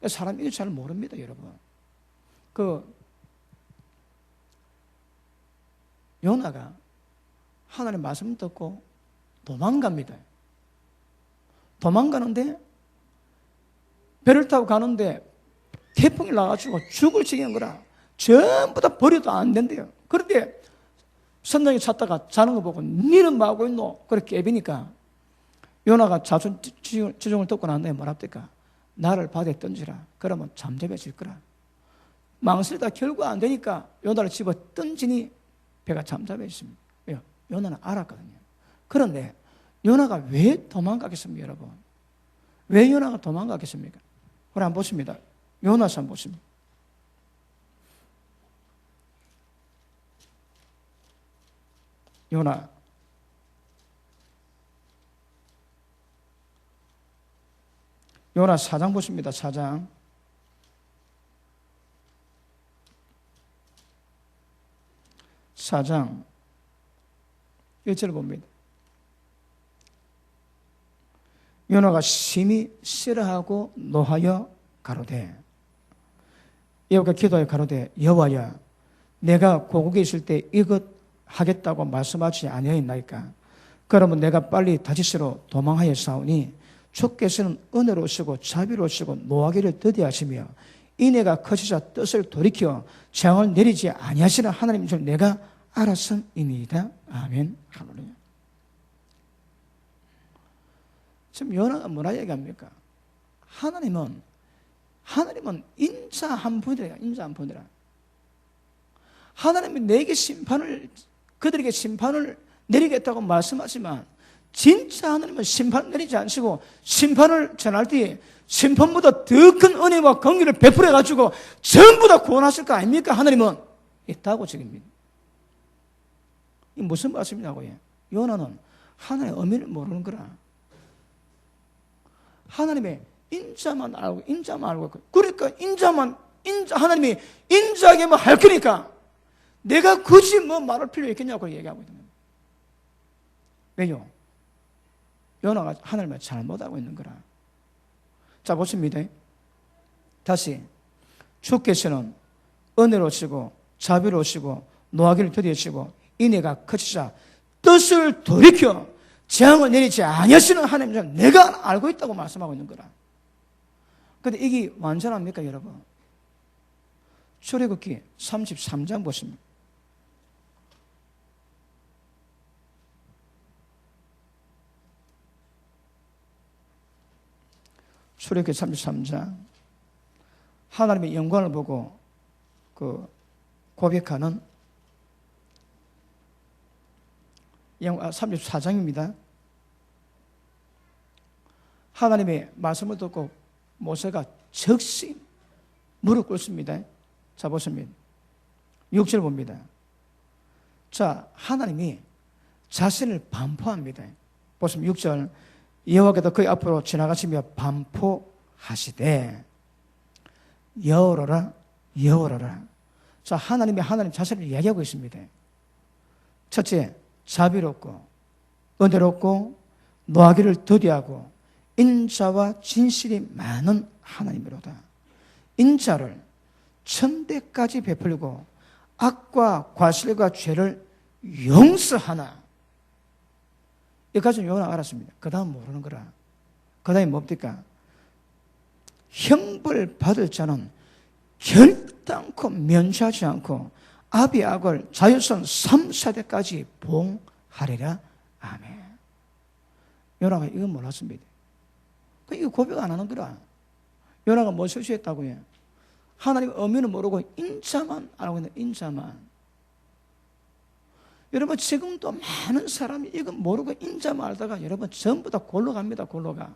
사람이 이거 잘 모릅니다, 여러분. 요나가 하나님의 말씀 듣고 도망갑니다. 도망가는데 배를 타고 가는데 태풍이 나가지고 죽을 지경인 거라. 전부 다 버려도 안 된대요. 그런데 선장이 찾다가 자는 거 보고 니는 뭐 하고 있노? 그렇게 깨비니까 요나가 자존지종을 듣고 난 다음에 뭐라 합니까? 나를 바다에 던지라. 그러면 잠잠해질 거라. 망설이다 결국 안 되니까 요나를 집어 던지니 배가 잠잠해졌습니다. 왜요? 요나는 알았거든요. 그런데 요나가 왜 도망가겠습니까, 여러분? 왜 요나가 도망가겠습니까? 우리 한번 보십니다. 요나서 한번 보십니다. 요나 4장 보십니다. 4장 1절을 봅니다. 요나가 심히 싫어하고 노하여 가로되, 여호와께 기도하여 가로되, 여호와여, 내가 고국에 있을 때 이것 하겠다고 말씀하지 아니하였나이까? 그러면 내가 빨리 다시스로 도망하여 싸우니 주께서는 은혜로우시고 자비로우시고 노하기를 더디하시며 이내가 커지자 뜻을 돌이켜 재앙을 내리지 아니하시는 하나님인 줄 내가 알았음이니이다. 아멘. 할렐루야. 지금 요나가 뭐라 얘기합니까? 하나님은 인자 한 분이래요. 인자 한 분이라. 하나님이 그들에게 심판을 내리겠다고 말씀하지만 진짜 하나님은 심판을 내리지 않으시고 심판을 전할 때에 심판보다 더 큰 은혜와 긍휼을 베풀어 가지고 전부 다 구원하실 거 아닙니까? 하나님은 있다고 적입니다. 이 무슨 말씀이냐고요? 요나는 하나님의 의미를 모르는 거라. 하나님의 인자만 알고 그러니까 하나님이 인자하게만 할 거니까 내가 굳이 뭐 말할 필요 있겠냐고 얘기하고 있는 거예요. 왜요? 요나가 하나님을 잘못하고 있는 거라. 자, 보십니다. 다시 주께서는 은혜로우시고 자비로우시고 노하기를 더디하시고 인애가 커지자 뜻을 돌이켜 재앙을 내리지 아니하시는 하나님 줄 내가 알고 있다고 말씀하고 있는 거라. 그런데 이게 완전합니까 여러분? 출애굽기 33장 보십니다. 출애굽기 33장 하나님의 영광을 보고 고백하는 34장입니다. 하나님의 말씀을 듣고 모세가 즉시 무릎 꿇습니다. 자 보십니다. 6절 봅니다. 자 하나님이 자신을 반포합니다. 보시면 6절 여호와께서 그의 앞으로 지나가시며 반포하시되 여호와라 여호와라. 자 하나님 자신을 이야기하고 있습니다. 첫째 자비롭고 은혜롭고 노하기를 더디하고 인자와 진실이 많은 하나님이로다. 인자를 천대까지 베풀고 악과 과실과 죄를 용서하나. 여기까지는 요나 알았습니다. 그 다음 모르는 거라. 그 다음에 뭡니까? 형벌 받을 자는 결단코 면시하지 않고 아비 악을 자유선 3세대까지 봉하리라. 아멘. 요나가 이건 몰랐습니다. 이거 고백 안 하는 거라. 요나가 뭐 실수했다고요? 하나님의 의미는 모르고 인자만 알고 있는 인자만. 여러분 지금도 많은 사람이 이거 모르고 인자만 알다가 여러분 전부 다 골로 갑니다. 골로 가.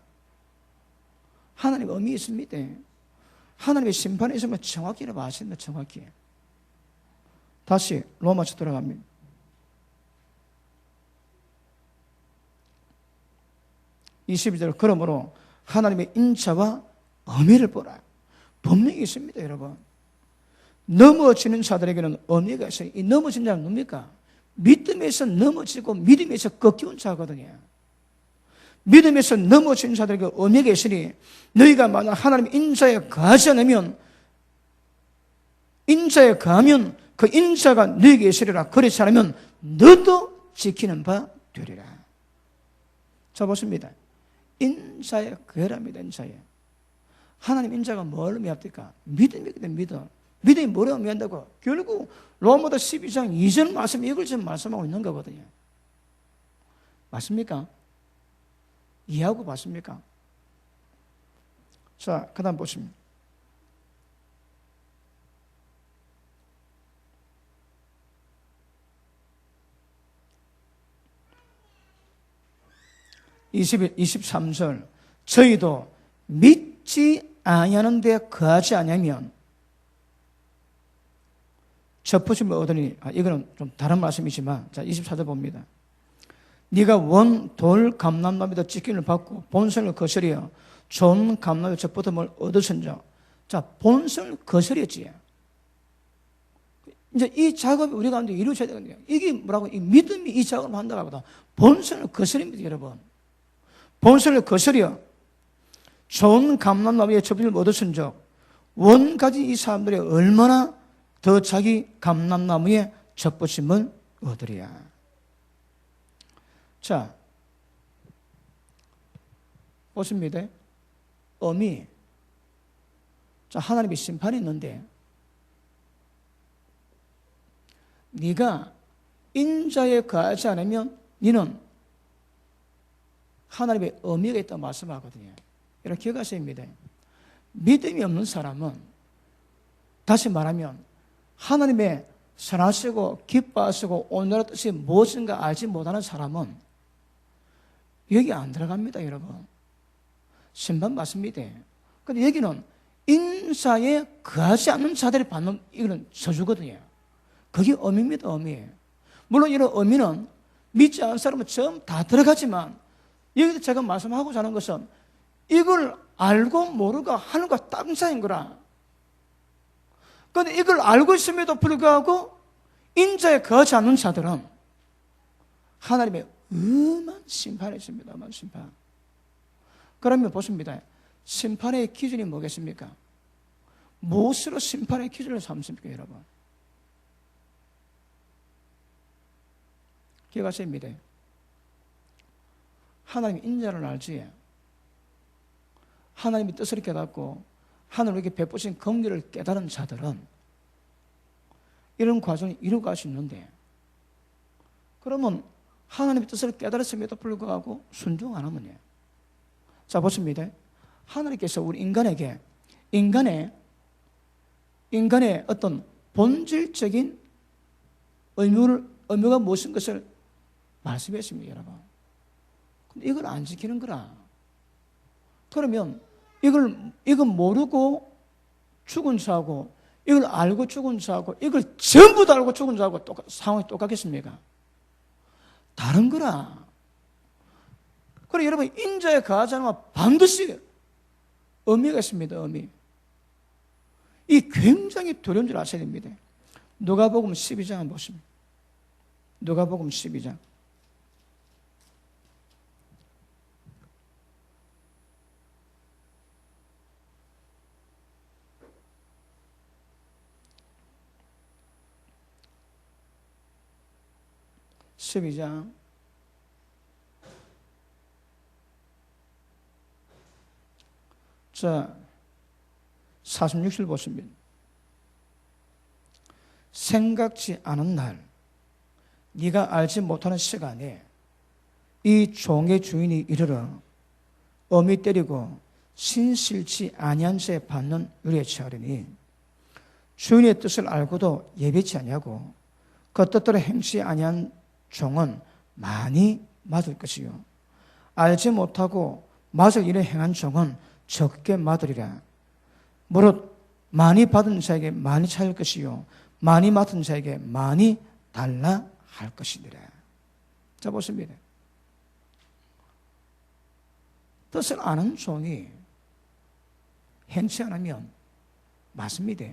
하나님의 의미 있습니다. 하나님의 심판이 있으면 정확히 아십니다. 정확히. 다시 로마서 돌아갑니다. 22절 그러므로 하나님의 인자와 의미를 보라. 분명히 있습니다. 여러분 넘어지는 자들에게는 의미가 있어요. 이 넘어진 자는 뭡니까? 믿음에서 넘어지고 믿음에서 꺾여온 자거든요. 믿음에서 넘어진 자들에게 의미가 있으니 너희가 만약 하나님의 인자에 거하지 않으면 인자에 거하면 그 인자가 너희에게 있으리라. 그렇지 않으면 너도 지키는 바 되리라. 자 보십니다. 인자에 거하랍니다. 인자에. 하나님 인자가 뭘 의미합니까? 믿음이거든. 믿음. 믿음이 뭘 의미한다고? 결국 로마서 12장 2절 말씀 이걸 지금 말씀하고 있는 거거든요. 맞습니까? 이해하고 맞습니까? 자, 그 다음 보십니다. 이 23절 저희도 믿지 아니하는 데 거하지 아니하면 접으심을 얻으니. 이거는 좀 다른 말씀이지만 자 24절 봅니다. 네가 원 돌 감람나무에다 찢김을 받고 본성을 거스려 좋은 감람나무에 접붙음을 얻으선적. 자 본성을 거스렸지. 이제 이 작업이 우리 가운데 이루어져야 되거든요. 이게 뭐라고? 이 믿음이 이 작업을 한다고 하거든. 본성을 거스립니다. 여러분 본성을 거스려 좋은 감람나무에 접붙음을 얻으선적. 원가지 이 사람들이 얼마나 더 자기 감람나무에 접붙임을 얻으랴. 자, 보십니다. 의미. 자, 하나님의 심판이 있는데 네가 인자에 거하지 않으면 너는 하나님의 의미가 있다고 말씀하거든요. 이렇게 기억하셔야 합니다. 믿음이 없는 사람은 다시 말하면 하나님의 선하시고 기뻐하시고 온전한 뜻이 무엇인가 알지 못하는 사람은 여기 안 들어갑니다. 여러분 심판 받습니다. 근데 여기는 인사에 거하지 않는 자들이 받는 이거는 저주거든요. 그게 의미입니다. 의미. 물론 이런 의미는 믿지 않는 사람은 처음 다 들어가지만 여기서 제가 말씀하고자 하는 것은 이걸 알고 모르고 하는 거 다른 차이인 거라. 그런데 이걸 알고 있음에도 불구하고 인자에 거하지 않는 자들은 하나님의 엄한 심판이 있습니다. 엄한 심판. 그러면 보십니다. 심판의 기준이 뭐겠습니까? 무엇으로 심판의 기준을 삼습니까, 여러분? 기억하십니다. 하나님의 인자를 알지, 하나님의 뜻을 깨닫고 하나님에게 베푸신 긍휼을 깨달은 자들은 이런 과정을 이루어갈 수 있는데, 그러면 하나님의 뜻을 깨달았음에도 불구하고 순종 안 하면요. 자, 보십니다. 하나님께서 우리 인간에게 인간의 어떤 본질적인 의무가 무엇인 것을 말씀했습니다, 여러분. 근데 이걸 안 지키는 거라. 그러면 이걸 모르고 죽은 자하고 이걸 알고 죽은 자하고 이걸 전부 다 알고 죽은 자하고 상황이 똑같겠습니까? 다른 거라. 그래, 여러분, 인자에 가하지 않으면 반드시 의미가 있습니다, 의미. 이 굉장히 두려운 줄 아셔야 됩니다. 누가복음 12장 한번 보십니다. 누가복음 12장. 자, 46절 보십니다. 생각지 않은 날, 네가 알지 못하는 시간에 이 종의 주인이 이르러 어미 때리고 신실치 아니한 죄 받는 유리에 처하리니 주인의 뜻을 알고도 예비치 아니하고 그 뜻대로 행치 아니한 종은 많이 맞을 것이요 알지 못하고 맞을 일을 행한 종은 적게 맞으리라. 무릇 많이 받은 자에게 많이 차일 것이요 많이 맡은 자에게 많이 달라 할 것이니라. 자, 보십니다. 뜻을 아는 종이 행치 않으면 맞습니다.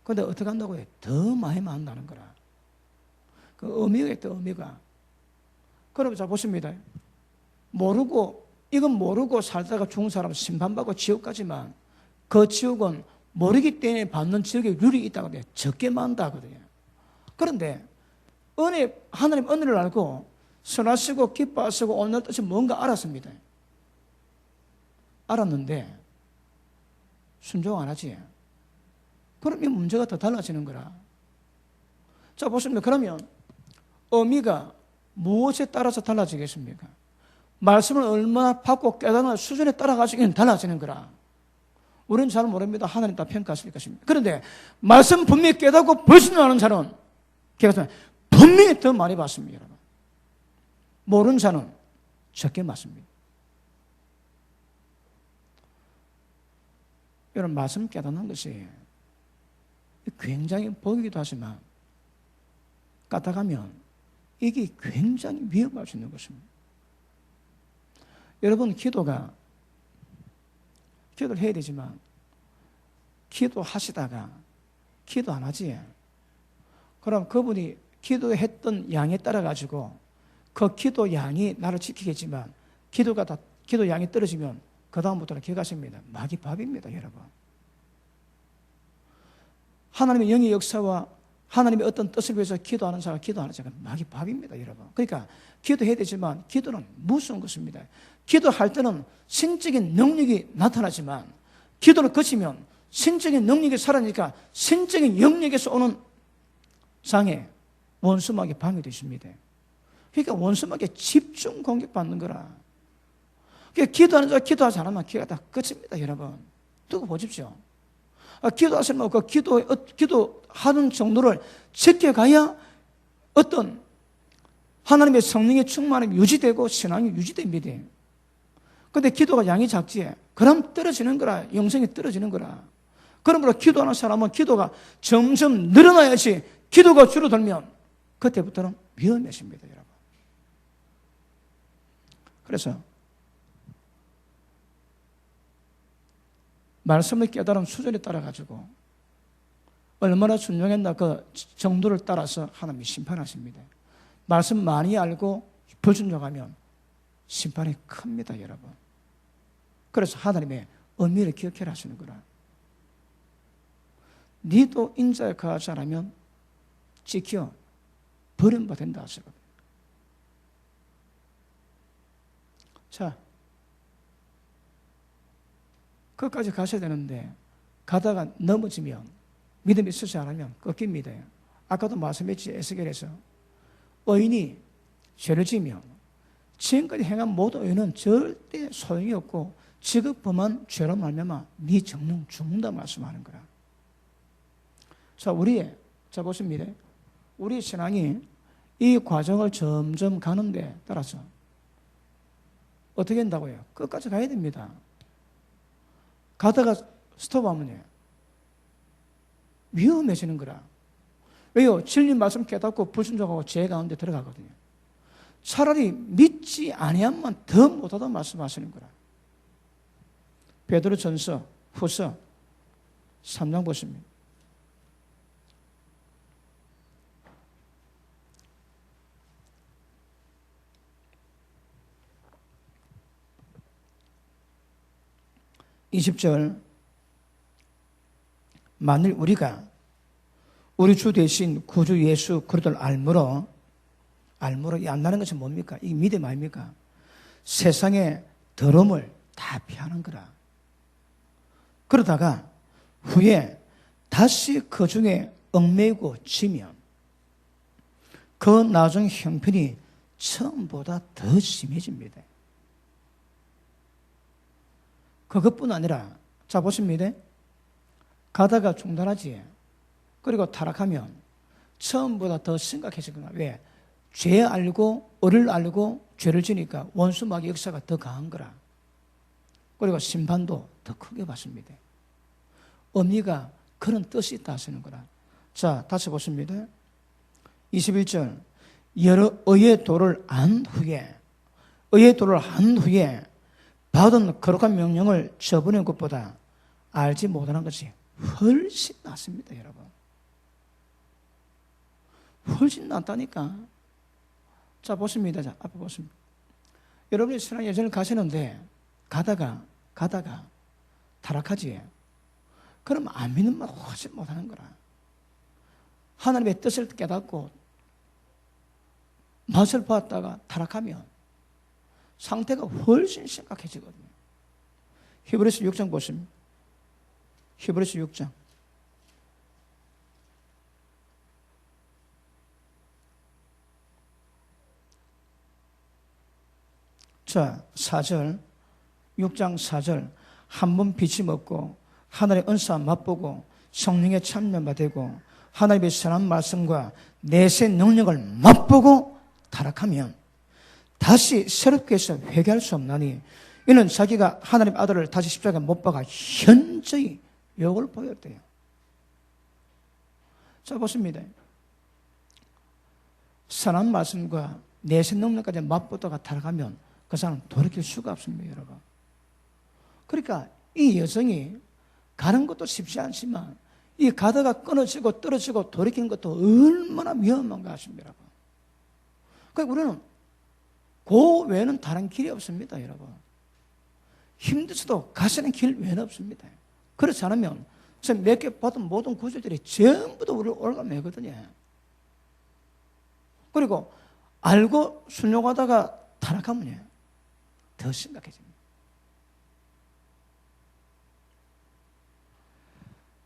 그런데 어떻게 한다고요? 더 많이 맞는다는 거라. 그 의미가 있다, 의미가. 그럼 자, 보십니다. 이건 모르고 살다가 죽은 사람은 심판받고 지옥 가지만 그 지옥은 모르기 때문에 받는 지옥의 룰이 있다고 해요. 적게 만다거든요. 그런데 하나님 은혜를 알고 선하시고 기뻐하시고 오늘 뜻이 뭔가 알았습니다. 알았는데 순종 안 하지. 그럼 이 문제가 더 달라지는 거라. 자, 보십니다. 그러면 의미가 무엇에 따라서 달라지겠습니까? 말씀을 얼마나 받고 깨닫는 수준에 따라 가지고 달라지는 거라. 우리는 잘 모릅니다. 하나님 다 평가하실 것입니다. 그런데 말씀 분명히 깨닫고 불신하는 자는 분명히 더 많이 받습니다, 여러분. 모르는 자는 적게 받습니다. 여러분, 말씀 깨닫는 것이 굉장히 복이기도 하지만 까딱하면 이게 굉장히 위험할 수 있는 것입니다. 여러분, 기도를 해야 되지만 기도하시다가 기도 안 하지. 그럼 그분이 기도했던 양에 따라 가지고 그 기도 양이 나를 지키겠지만 기도 양이 떨어지면 그 다음부터는 기억하십니다. 마귀 밥입니다, 여러분. 하나님의 영의 역사와 하나님의 어떤 뜻을 위해서 기도하는 자가 기도하는 자가 마귀 밥입니다, 여러분. 그러니까 기도해야 되지만 기도는 무서운 것입니다. 기도할 때는 신적인 능력이 나타나지만 기도를 거치면 신적인 능력이 사라지니까 신적인 영역에서 오는 장애, 원수막이 방해되어 있습니다. 그러니까 원수막에 집중 공격받는 거라. 그러니까 기도하는 자가 기도하지 않으면 기도가 다 끝입니다, 여러분. 두고 보십시오. 기도하시면 그 기도하는 정도를 지켜가야 어떤 하나님의 성령의 충만함이 유지되고 신앙이 유지됩니다. 그런데 기도가 양이 작지, 그럼 떨어지는 거라. 영성이 떨어지는 거라. 그러므로 기도하는 사람은 기도가 점점 늘어나야지 기도가 줄어들면 그때부터는 위험해집니다, 여러분. 그래서 말씀을 깨달은 수준에 따라 가지고 얼마나 순종했나 그 정도를 따라서 하나님이 심판하십니다. 말씀 많이 알고 불순종하면 심판이 큽니다, 여러분. 그래서 하나님의 의미를 기억해라 하시는 거라. 니도 인자에 가하지 않으면 지켜 버림받아 된다 하시거든요. 자, 끝까지 가셔야 되는데 가다가 넘어지면 믿음이 있으지 않으면 꺾입니다. 아까도 말씀했지, 에스겔에서 의인이 죄를 지으면 지금까지 행한 모든 의인은 절대 소용이 없고 지극 범한 죄로 말미암아 네 정령 죽는다 말씀하는 거라. 자 보십니다. 우리 신앙이 이 과정을 점점 가는데 따라서 어떻게 한다고요? 끝까지 가야 됩니다. 가다가 스톱하면요 위험해지는 거라. 왜요? 진리 말씀 깨닫고 불순종하고 죄 가운데 들어가거든요. 차라리 믿지 아니하면 더 못하다 말씀하시는 거라. 베드로전서 후서 3장 보십니다. (20절) 만일 우리가 우리 주 대신 구주 예수 그리스도를 알므로 이 안다는 것은 뭡니까? 이 믿음 아닙니까? 세상의 더러움을 다 피하는 거라. 그러다가 후에 다시 그 중에 얽매이고 지면 그 나중 형편이 처음보다 더 심해집니다. 그것뿐 아니라 자 보십니다. 가다가 중단하지. 그리고 타락하면 처음보다 더 심각해지거나 왜? 죄 알고 의를 알고 죄를 지니까 원수마귀 역사가 더 강한 거라. 그리고 심판도 더 크게 받습니다. 의미가 그런 뜻이 있다 하시는 거라. 자, 다시 보십니다. 21절 여러 의의 도를 안 후에 받은 거룩한 명령을 저버리는 것보다 알지 못하는 것이 훨씬 낫습니다, 여러분. 훨씬 낫다니까. 자, 보십니다. 자, 앞에 보십니다. 여러분이 신앙 여정을 가시는데 가다가 타락하지. 그럼 안 믿는 말 훨씬 못하는 거라. 하나님의 뜻을 깨닫고 맛을 봤다가 타락하면 상태가 훨씬 심각해지거든요. 히브리서 6장 보십니다. 히브리서 6장. 자, 4절. 6장 4절. 한 번 빛이 먹고 하늘의 은사 맛보고 성령의 참여가 되고 하나님의 선한 말씀과 내세 능력을 맛보고 타락하면 다시 새롭게 해서 회개할 수 없나니 이는 자기가 하나님 아들을 다시 십자가에 못 박아 현저히 욕을 보였대요. 자, 보십니다. 선한 말씀과 내세 능력까지 맛보다가 타락하면 그 사람은 돌이킬 수가 없습니다, 여러분. 그러니까 이 여정이 가는 것도 쉽지 않지만 이 가다가 끊어지고 떨어지고 돌이키는 것도 얼마나 위험한가 하십니다, 여러분. 그러니까 우리는 그 외에는 다른 길이 없습니다, 여러분. 힘들어도 가시는 길 외에는 없습니다. 그렇지 않으면 몇 개 받은 모든 구절들이 전부 다 우리를 올가매거든요. 그리고 알고 순종하다가 타락하면요 더 심각해집니다.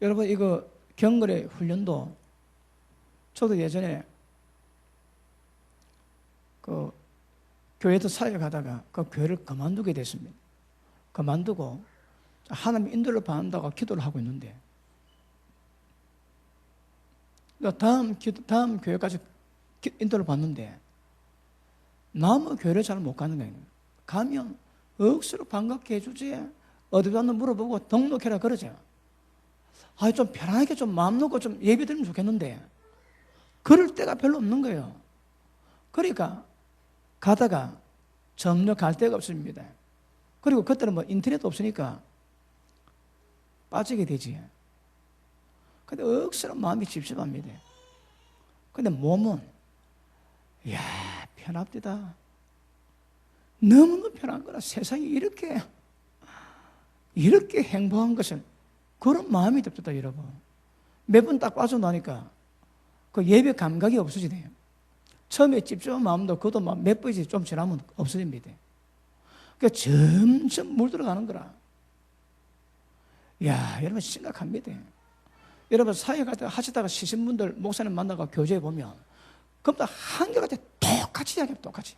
여러분, 이거 경건의 훈련도 저도 예전에 그 교회에서 사역하다가 그 교회를 그만두게 됐습니다. 그만두고 하나님 인도를 받는다고 기도를 하고 있는데 다음 교회까지 인도를 받는데 너무 교회를 잘 못 가는 거예요. 가면 억수로 반갑게 해주지, 어디 갔나 물어보고 등록해라 그러죠. 좀 편안하게 좀 마음 놓고 좀 예배 드리면 좋겠는데 그럴 때가 별로 없는 거예요. 그러니까 가다가 점점 갈 데가 없습니다. 그리고 그때는 뭐 인터넷도 없으니까 빠지게 되지. 근데 억수로 마음이 찝찝합니다. 근데 몸은 이야 편합디다. 너무너무 편한 거라. 세상이 이렇게 행복한 것을 그런 마음이 듭니다, 여러분. 몇 번 딱 빠져나니까 그 예배 감각이 없어지네요. 처음에 찝찝한 마음도 그것도 몇 번이지 좀 지나면 없어집니다. 그러니까 점점 물들어가는 거라. 야, 여러분 심각합니다. 여러분 사회 하시다가 시신분들 목사님 만나가 교제해 보면 그럼 다 한결같이 똑같이 이야기해요. 똑같이.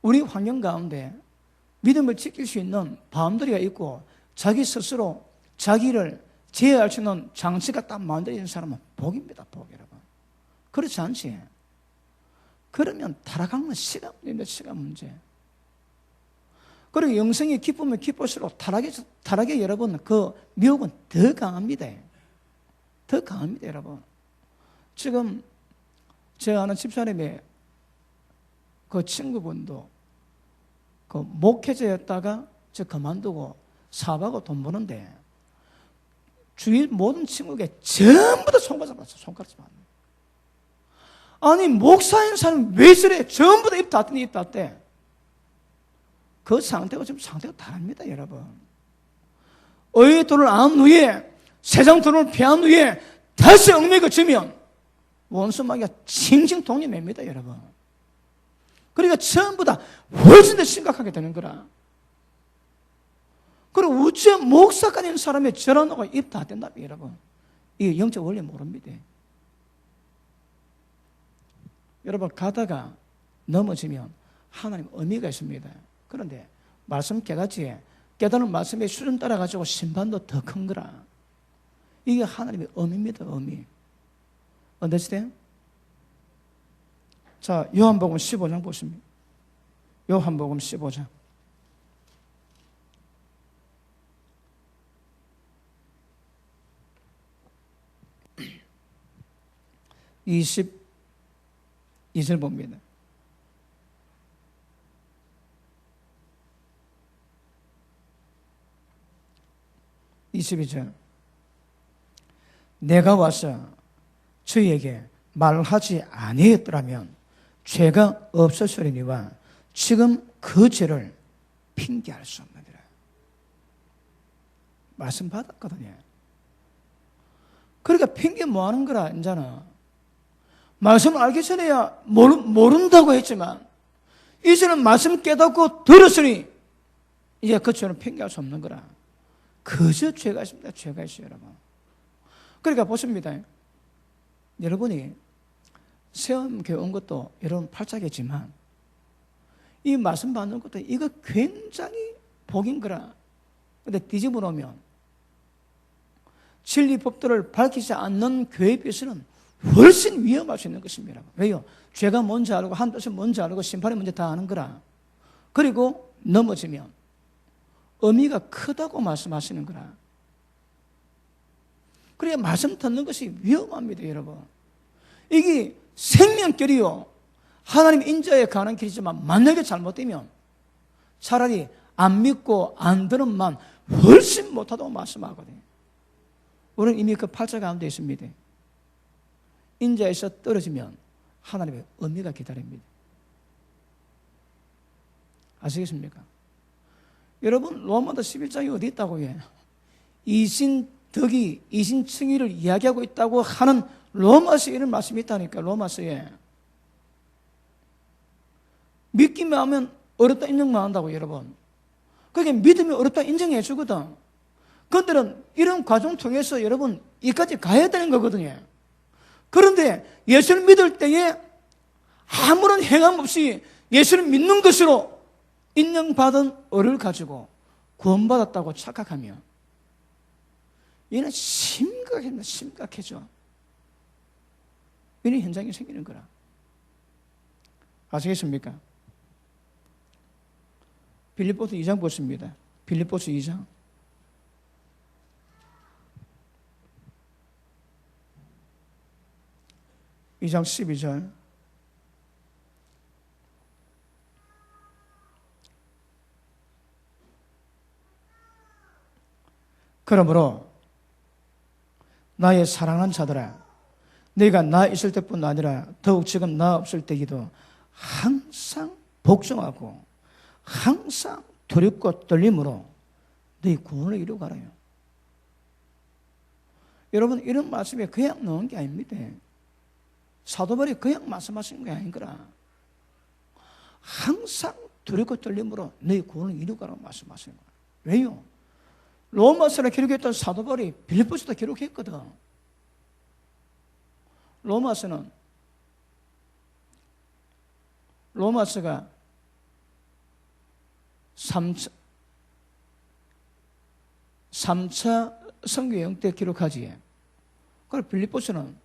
우리 환경 가운데 믿음을 지킬 수 있는 바운더리가 있고 자기 스스로 자기를 제어할 수 있는 장치가 딱 만들어진 사람은 복입니다. 복, 여러분. 그렇지 않지? 그러면 타락하는 시간 문제입니다. 시간 문제. 그리고 영생이 기쁘면 기쁠수록 타락의 여러분 그 미혹은 더 강합니다. 더 강합니다, 여러분. 지금 제가 아는 집사님의 그 친구분도 그 목회자였다가 저 그만두고 사업하고 돈 버는데 주위 모든 친구에게 전부 다 손가락 받았어. 손가락 받았어. 아니 목사인 사람 왜 저래? 전부 다 입 닫더니 입 닫대. 그 상태가 지금 상태가 다릅니다, 여러분. 의의 돈을 안 후에 세상 돈을 피한 후에 다시 얽매고 지면 원수마귀가 칭칭 독려맵니다, 여러분. 그러니까 전부 다 훨씬 더 심각하게 되는 거라. 그리고 어째 목사까지 있는 사람의 저런하고 입 다 댄다, 여러분. 이게 영적 원리 모릅니다. 여러분, 가다가 넘어지면 하나님 의미가 있습니다. 그런데 말씀 깨닫지에 깨닫는 말씀의 수준 따라가지고 심판도 더 큰 거라. 이게 하나님의 의미입니다, 의미. 언더스탠드? 자, 요한복음 15장 보십니다. 요한복음 15장. 22절 봅니다. 내가 와서 저희에게 말하지 아니했더라면 죄가 없었으리니와 지금 그 죄를 핑계할 수 없느니라. 말씀 받았거든요. 그러니까 핑계 뭐 하는 거라, 이제는. 말씀을 알기 전에야 모른다고 했지만 이제는 말씀 깨닫고 들었으니 이제 그 죄는 핑계할 수 없는 거라. 그저 죄가 있습니다. 죄가 있어요, 여러분. 그러니까 보십니다. 여러분이 세움교회 온 것도 여러분 팔짝이지만 이 말씀 받는 것도 이거 굉장히 복인 거라. 근데 뒤집어 놓으면 진리 법도를 밝히지 않는 교회에 비해서는 훨씬 위험할 수 있는 것입니다. 왜요? 죄가 뭔지 알고 한 뜻은 뭔지 알고 심판의 문제 다 아는 거라. 그리고 넘어지면 의미가 크다고 말씀하시는 거라. 그러니까 말씀 듣는 것이 위험합니다, 여러분. 이게 생명결이요. 하나님 인자에 가는 길이지만 만약에 잘못되면 차라리 안 믿고 안 들은 만 훨씬 못하다고 말씀하거든요. 우리는 이미 그 팔자 가운데 있습니다. 인자에서 떨어지면 하나님의 의미가 기다립니다. 아시겠습니까? 여러분, 로마서 11장이 어디 있다고 해요? 이신덕이, 이신청의를 이야기하고 있다고 하는 로마서에 이런 말씀이 있다니까, 로마서에. 믿기만 하면 어렵다 인정만 한다고, 여러분. 그게 믿으면 어렵다 인정해 주거든. 그들은 이런 과정 통해서 여러분, 이까지 가야 되는 거거든요. 그런데 예수를 믿을 때에 아무런 행함 없이 예수를 믿는 것으로 인정받은 의를 가지고 구원받았다고 착각하면 얘는 심각해져. 이런 현상이 생기는 거라. 아시겠습니까? 빌립보서 2장 보십니다. 빌립보서 2장. 이 장 12절. 그러므로 나의 사랑하는 자들아, 너희가 나 있을 때뿐 아니라 더욱 지금 나 없을 때에도 항상 복종하고 항상 두렵고 떨림으로 너희 구원을 이루어가라요. 여러분, 이런 말씀에 그냥 넣은 게 아닙니다. 사도 바울이 그냥 말씀하시는 게 아닌 거라. 항상 두렵고 떨림으로 너희 구원을 이루가라고 말씀하시는 거예요. 왜요? 로마서를 기록했던 사도 바울이 빌립보서도 기록했거든. 로마서가 3차 선교여행 때 기록하지. 그리고 빌립보서는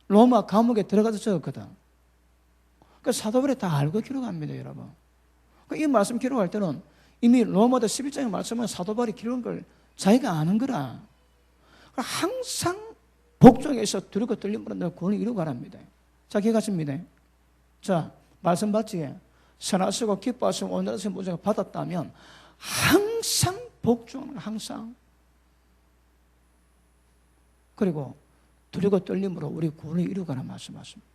로마 감옥에 들어가서 적었거든. 그 사도 바울이 다 알고 기록합니다, 여러분. 이 말씀 기록할 때는 이미 로마서 11장의 말씀은 사도 바울이 기록한 걸 자기가 아는 거라. 항상 복종에서 두렵고 떨림으로 너 구원을 이루가랍니다. 자, 기억하십니다. 자, 말씀 받지? 선하시고 기뻐하시고 온전하신 모자가 받았다면 항상 복종하는 항상. 그리고 두렵고 떨림으로 우리 구원을 이루가라 말씀하십니다.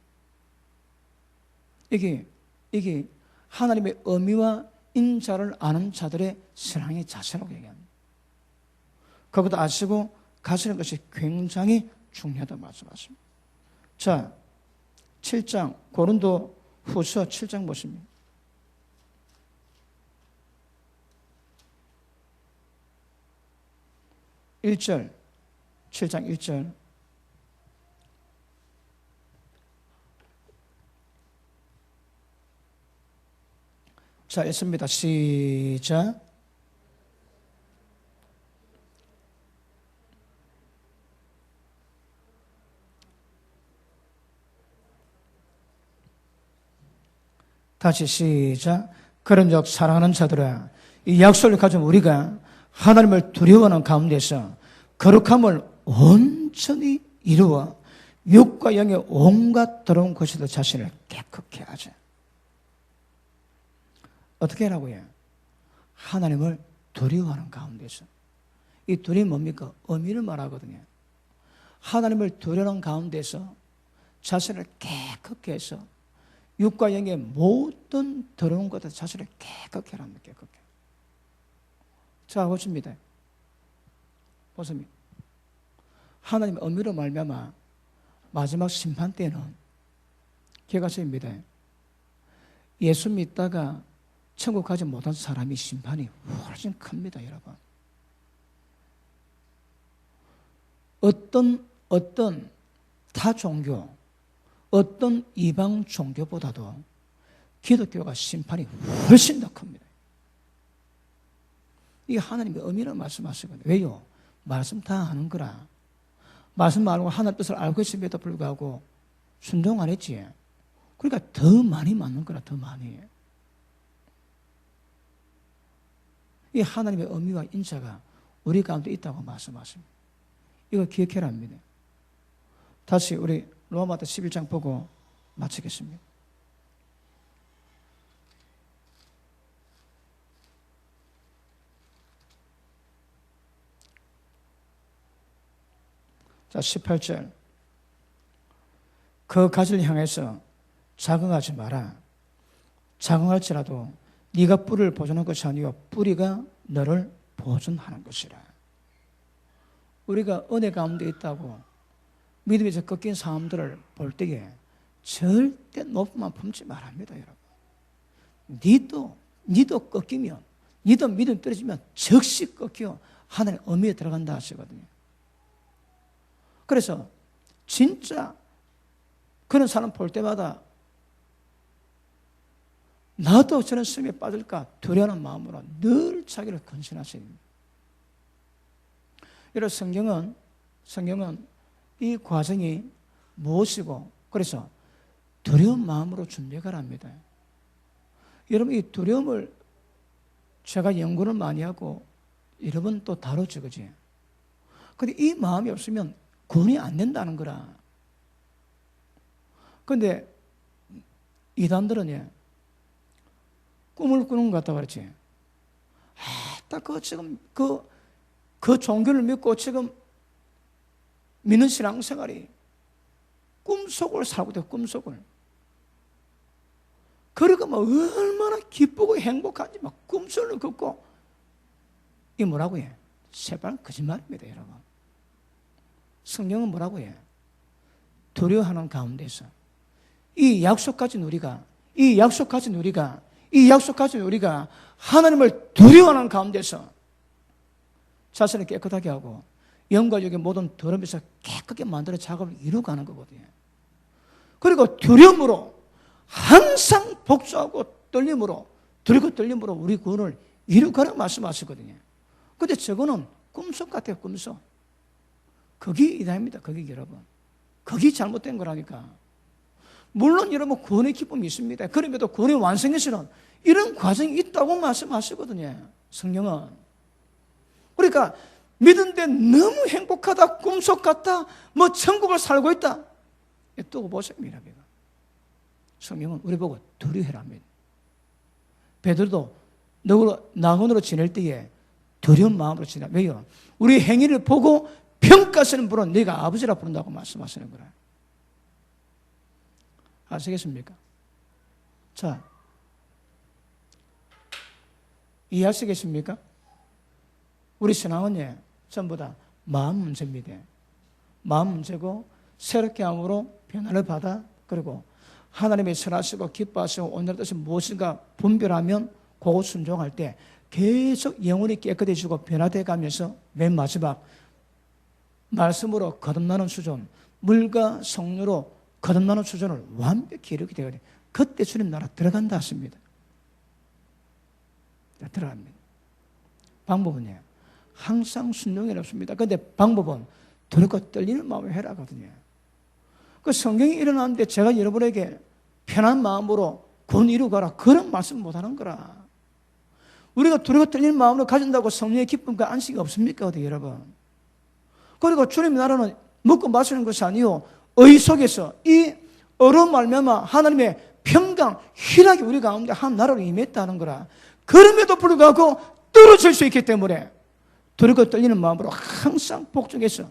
이게 하나님의 의미와 인자를 아는 자들의 신앙의 자세라고 얘기합니다. 그것도 아시고 가시는 것이 굉장히 중요하다고 말씀하십니다. 자, 7장 고린도 후서 7장 보십니다. 1절 7장 1절 자, 읽습니다. 시작. 다시 시작. 그런즉 사랑하는 자들아, 이 약속을 가진 우리가 하나님을 두려워하는 가운데서 거룩함을 온전히 이루어 육과 영의 온갖 더러운 것에도 자신을 깨끗게 하자. 어떻게 하라고요? 하나님을 두려워하는 가운데서. 이 두려움이 뭡니까? 의미를 말하거든요. 하나님을 두려워하는 가운데서 자신을 깨끗게 해서 육과 영의 모든 더러운 것에서 자신을 깨끗게 하랍니다. 깨끗게. 자, 보십니다. 보십니다. 하나님의 의미로 말미암아 마지막 심판 때는 기억하십니다. 예수 믿다가 천국 가지 못한 사람이 심판이 훨씬 큽니다, 여러분. 어떤 타 종교, 어떤 이방 종교보다도 기독교가 심판이 훨씬 더 큽니다. 이게 하나님의 의미를 말씀하시거든요. 왜요? 말씀 다 하는 거라. 말씀 말고 하나님 뜻을 알고 있음에도 불구하고 순종 안 했지. 그러니까 더 많이 맞는 거라, 더 많이. 이 하나님의 의미와 인자가 우리 가운데 있다고 말씀하십니다. 이거 기억해라 합니다. 다시 우리 로마서 11장 보고 마치겠습니다. 자, 18절. 그 가지를 향해서 자긍하지 마라. 자긍할지라도 네가 뿌리를 보존한 것이 아니요 뿌리가 너를 보존하는 것이라. 우리가 은혜 가운데 있다고 믿음에서 꺾인 사람들을 볼 때에 절대 높음만 품지 말합니다, 여러분. 니도 꺾이면, 니도 믿음 떨어지면 즉시 꺾여 하나님의 의미에 들어간다 하시거든요. 그래서 진짜 그런 사람 볼 때마다 나도 저런 시험에 빠질까 두려워하는 마음으로 늘 자기를 건신하셔야 됩니다. 이런 성경은 이 과정이 무엇이고, 그래서 두려운 마음으로 준비하랍니다. 여러분, 이 두려움을 제가 연구를 많이 하고 여러 번 또 다뤘죠, 그지? 근데 이 마음이 없으면 구원이 안 된다는 거라. 근데 이단들은 꿈을 꾸는 것 같다 그랬지. 딱 지금 그 종교를 믿고 지금 믿는 신앙생활이 꿈속을 살고 있다, 꿈속을. 그러고 막 얼마나 기쁘고 행복한지 막 꿈속을 걷고, 이 뭐라고 해? 새빨간 거짓말입니다, 여러분. 성경은 뭐라고 해? 두려워하는 가운데서 이 약속 가진 우리가 이 약속 가진 우리가 하나님을 두려워하는 가운데서 자신을 깨끗하게 하고 영과 육의 모든 더러움에서 깨끗하게 만들어 작업을 이루어가는 거거든요. 그리고 두려움으로 항상 복수하고 떨림으로 두렵고 떨림으로 우리 구원을 이루어가는 말씀하시거든요. 근데 저거는 꿈속 같아요. 꿈속. 그게 이다입니다. 그게 여러분. 그게 잘못된 거라니까. 물론 여러분 구원의 기쁨이 있습니다. 그럼에도 구원의 완성에서는 이런 과정이 있다고 말씀하시거든요. 성경은. 그러니까 믿는데 너무 행복하다, 꿈속 같다, 뭐 천국을 살고 있다. 또 보십니다. 성경은 우리 보고 두려워해랍니다. 베드로도 낙원으로 지낼 때에 두려운 마음으로 지내. 왜요? 우리 행위를 보고 평가하시는 분은 네가 아버지라 부른다고 말씀하시는 거라. 아시겠습니까? 자, 이해하시겠습니까? 우리 신앙은 전부 다 마음 문제입니다. 마음 문제고 새롭게 함으로 변화를 받아 그리고 하나님의 선하시고 기뻐하시고 오늘의 뜻이 무엇인가 분별하면 그것 순종할 때 계속 영혼이 깨끗해지고 변화되어 가면서 맨 마지막 말씀으로 거듭나는 수준, 물과 성령으로 거듭나는 수준을 완벽히 이루게 되거든요. 그때 주님 나라 들어간다 하십니다. 들어갑니다. 방법은요, 항상 순종이 없습니다. 그런데 방법은 두렵고 떨리는 마음을 해라 하거든요. 그 성경이 일어나는데 제가 여러분에게 편한 마음으로 구원 이루가라 그런 말씀 못하는 거라. 우리가 두렵고 떨리는 마음으로 가진다고 성령의 기쁨과 안식이 없습니까? 어디 여러분. 그리고 주님의 나라는 먹고 마시는 것이 아니요 의 속에서 이 어로 말미암아 하나님의 평강, 희락이 우리 가운데 한 나라로 임했다는 거라. 그럼에도 불구하고 떨어질 수 있기 때문에 두렵고 떨리는 마음으로 항상 복종해서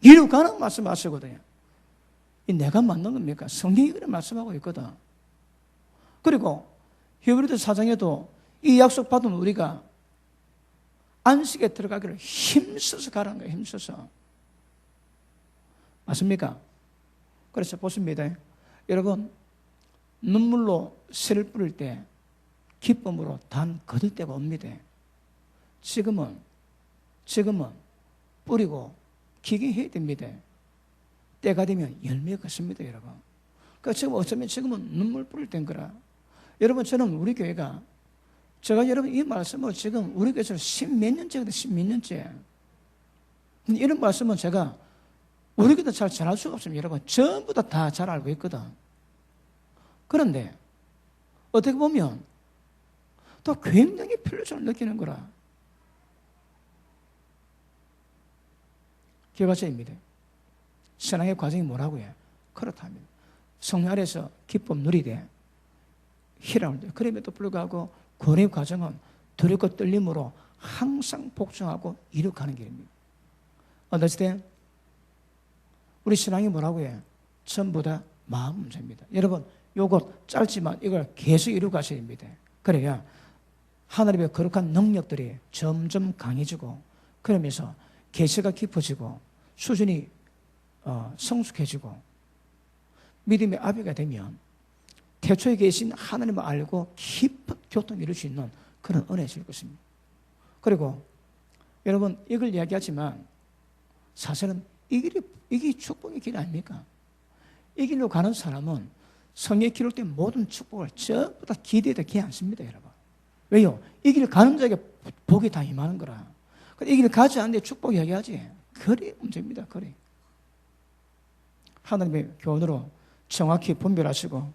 이루가는 말씀하시거든요. 이 내가 맞는 겁니까? 성경이 그렇게 말씀하고 있거든. 그리고 히브리서 4장에도 이 약속 받은 우리가 안식에 들어가기를 힘써서 가라는 거예요. 힘써서. 맞습니까? 그래서 보십니다. 여러분, 눈물로 씨를 뿌릴 때 기쁨으로 단 거둘 때가 옵니다. 지금은 뿌리고 기경해야 됩니다. 때가 되면 열매가 걷습니다, 여러분. 그러니까 지금 어쩌면 지금은 눈물 뿌릴 때인 거라. 여러분, 저는 우리 교회가 제가 여러분 이 말씀을 지금 우리 교회에서 십몇 년째거든요. 십몇 년째. 이런 말씀은 제가 우리 교회도 잘 전할 수가 없습니다. 여러분 전부 다 잘 알고 있거든. 그런데 어떻게 보면 또 굉장히 필요성을 느끼는 거라. 결과적입니다. 신앙의 과정이 뭐라고 해요? 그렇답니다. 성령 아래서 기쁨 누리되 희락을 누리되 그럼에도 불구하고 구원의 과정은 두렵고 떨림으로 항상 복종하고 이룩하는 길입니다. 언더스탠? 우리 신앙이 뭐라고 해요? 전부 다 마음 문제입니다. 여러분 요거 짧지만 이걸 계속 이룩하셔야 됩니다. 그래야 하나님의 거룩한 능력들이 점점 강해지고 그러면서 계시가 깊어지고 수준이 성숙해지고 믿음의 아비가 되면 태초에 계신 하나님을 알고 깊은 교통을 이룰 수 있는 그런 은혜실 것입니다. 그리고 여러분 이걸 이야기하지만 사실은 이게 축복의 길 아닙니까? 이 길로 가는 사람은 성경에 기록된 모든 축복을 전부 다 기대해도 기 않습니다, 여러분. 왜요? 이 길을 가는 자에게 복이 다 임하는 거라. 이 길을 가지 않는데 축복 이야기하지. 그리 문제입니다, 그리. 하나님의 교훈으로 정확히 분별하시고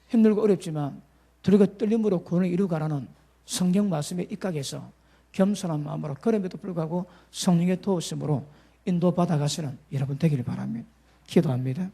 힘들고 어렵지만 두렵고 떨림으로 구원을 이루가라는 성경 말씀에 입각해서 겸손한 마음으로 그럼에도 불구하고 성령의 도우심으로 인도받아 가시는 여러분 되기를 바랍니다. 기도합니다.